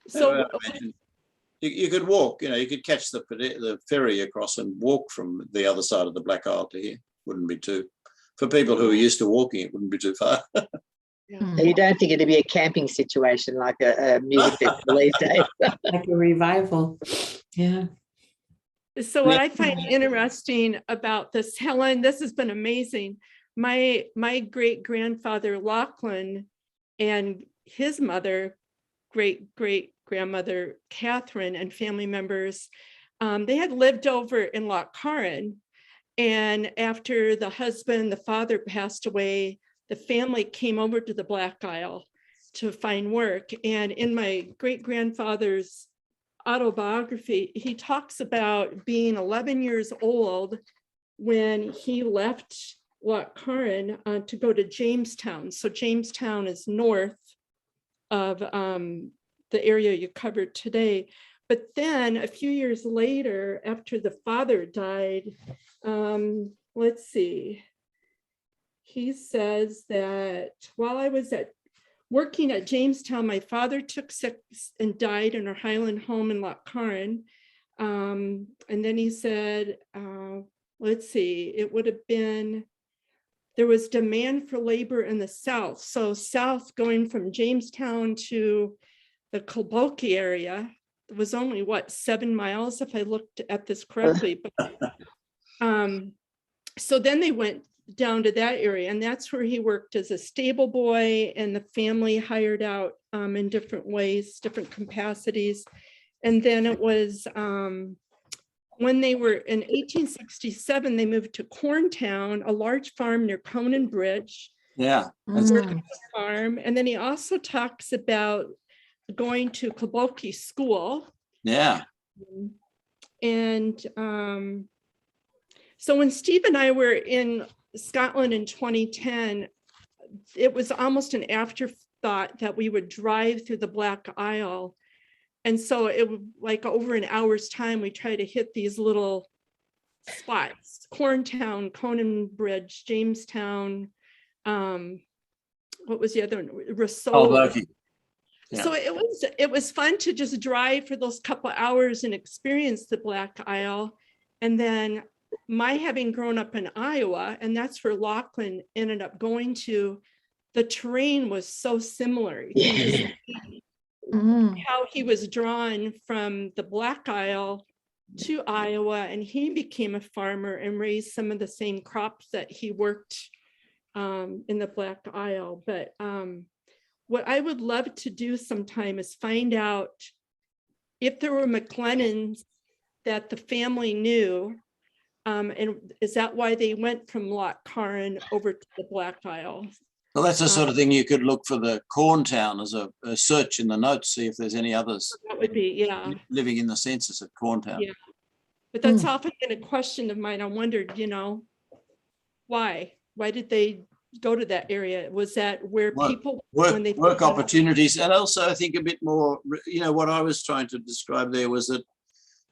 So you could walk, you could catch the ferry across and walk from the other side of the Black Isle to here. Wouldn't be too, for people who are used to walking, it wouldn't be too far. You don't think it'd be a camping situation like a music festival these days? Like a revival. Yeah. So what I find interesting about this, Helen, this has been amazing. My great-grandfather Lachlan and his mother, great-great-grandmother Catherine, and family members, they had lived over in Lochcarron. And after the father passed away, the family came over to the Black Isle to find work. And in my great-grandfather's autobiography, he talks about being 11 years old when he left Lochcarron to go to Jamestown. So Jamestown is north of the area you covered today. But then a few years later, after the father died, let's see, he says that while I was working at Jamestown, my father took sick and died in our Highland home in Lochcarron. And then he said, let's see, it would have been, there was demand for labor in the south. So south, going from Jamestown to the Kilbolky area, it was only 7 miles, if I looked at this correctly. But, so then they went down to that area, and that's where he worked as a stable boy, and the family hired out in different ways, different capacities. And then it was when they were in 1867, they moved to Corntown, a large farm near Conan Bridge. Yeah. Farm. And then he also talks about going to Kilbolky School. Yeah. And so when Steve and I were in Scotland in 2010, it was almost an afterthought that we would drive through the Black Isle. And so it was like over an hour's time, we tried to hit these little spots: Corntown, Conan Bridge, Jamestown. What was the other one? Rousseau. Yeah. So it was fun to just drive for those couple of hours and experience the Black Isle. And then my having grown up in Iowa, and that's where Lachlan ended up going to, the terrain was so similar. You can just see how he was drawn from the Black Isle to Iowa, and he became a farmer and raised some of the same crops that he worked in the Black Isle. But what I would love to do sometime is find out if there were McLennans that the family knew, and is that why they went from Loch Carron over to the Black Isle? Well, that's the sort of thing you could look for the Corn Town as a search in the notes, see if there's any others That would be, yeah. living in the census at Corn Town. Yeah. But that's often been a question of mine. I wondered, you know, why did they go to that area? Was that where people work opportunities, and also I think a bit more, you know, what I was trying to describe there was that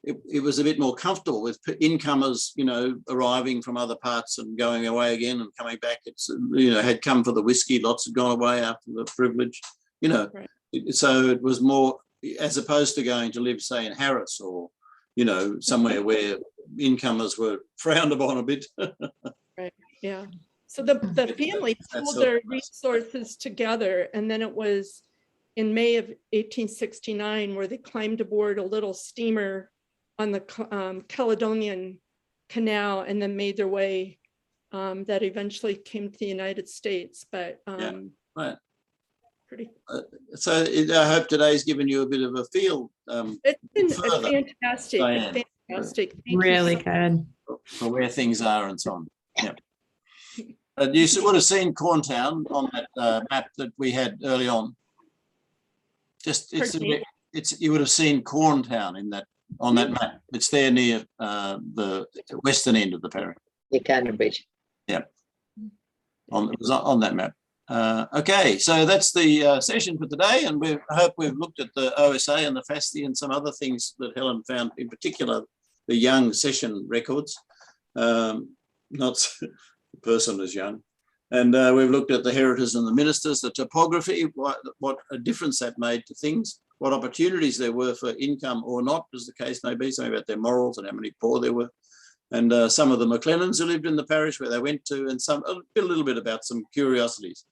it was a bit more comfortable with incomers, you know, arriving from other parts and going away again and coming back. It's, you know, had come for the whiskey, lots had gone away after the privilege, you know. Right. So it was more, as opposed to going to live, say, in Harris or, you know, somewhere where incomers were frowned upon a bit. Right, yeah. So the family pulled their resources together, and then it was in May of 1869 where they climbed aboard a little steamer on the Caledonian Canal and then made their way that eventually came to the United States. But yeah, right. Pretty. So I hope today's given you a bit of a feel. It's been fantastic. Diane. Fantastic. Really good. For where things are and so on. Yeah. You would have seen Corntown on that map that we had early on. Just you would have seen Corntown in that on that map. It's there near the western end of the parish. Yeah, Cannon Bridge. Yeah. It was on that map. Okay, so that's the session for today, and I hope we've looked at the OSA and the FASTI and some other things that Helen found, in particular the young session records. Not the person is young. And we've looked at the heritors and the ministers, the topography, what a difference that made to things, what opportunities there were for income or not, as the case may be, something about their morals and how many poor there were. And some of the McLennans who lived in the parish where they went to, and a little bit about some curiosities.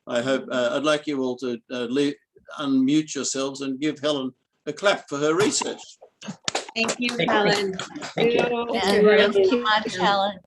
I hope, I'd like you all to unmute yourselves and give Helen a clap for her research. Thank you, Helen. Thank you very much, Helen.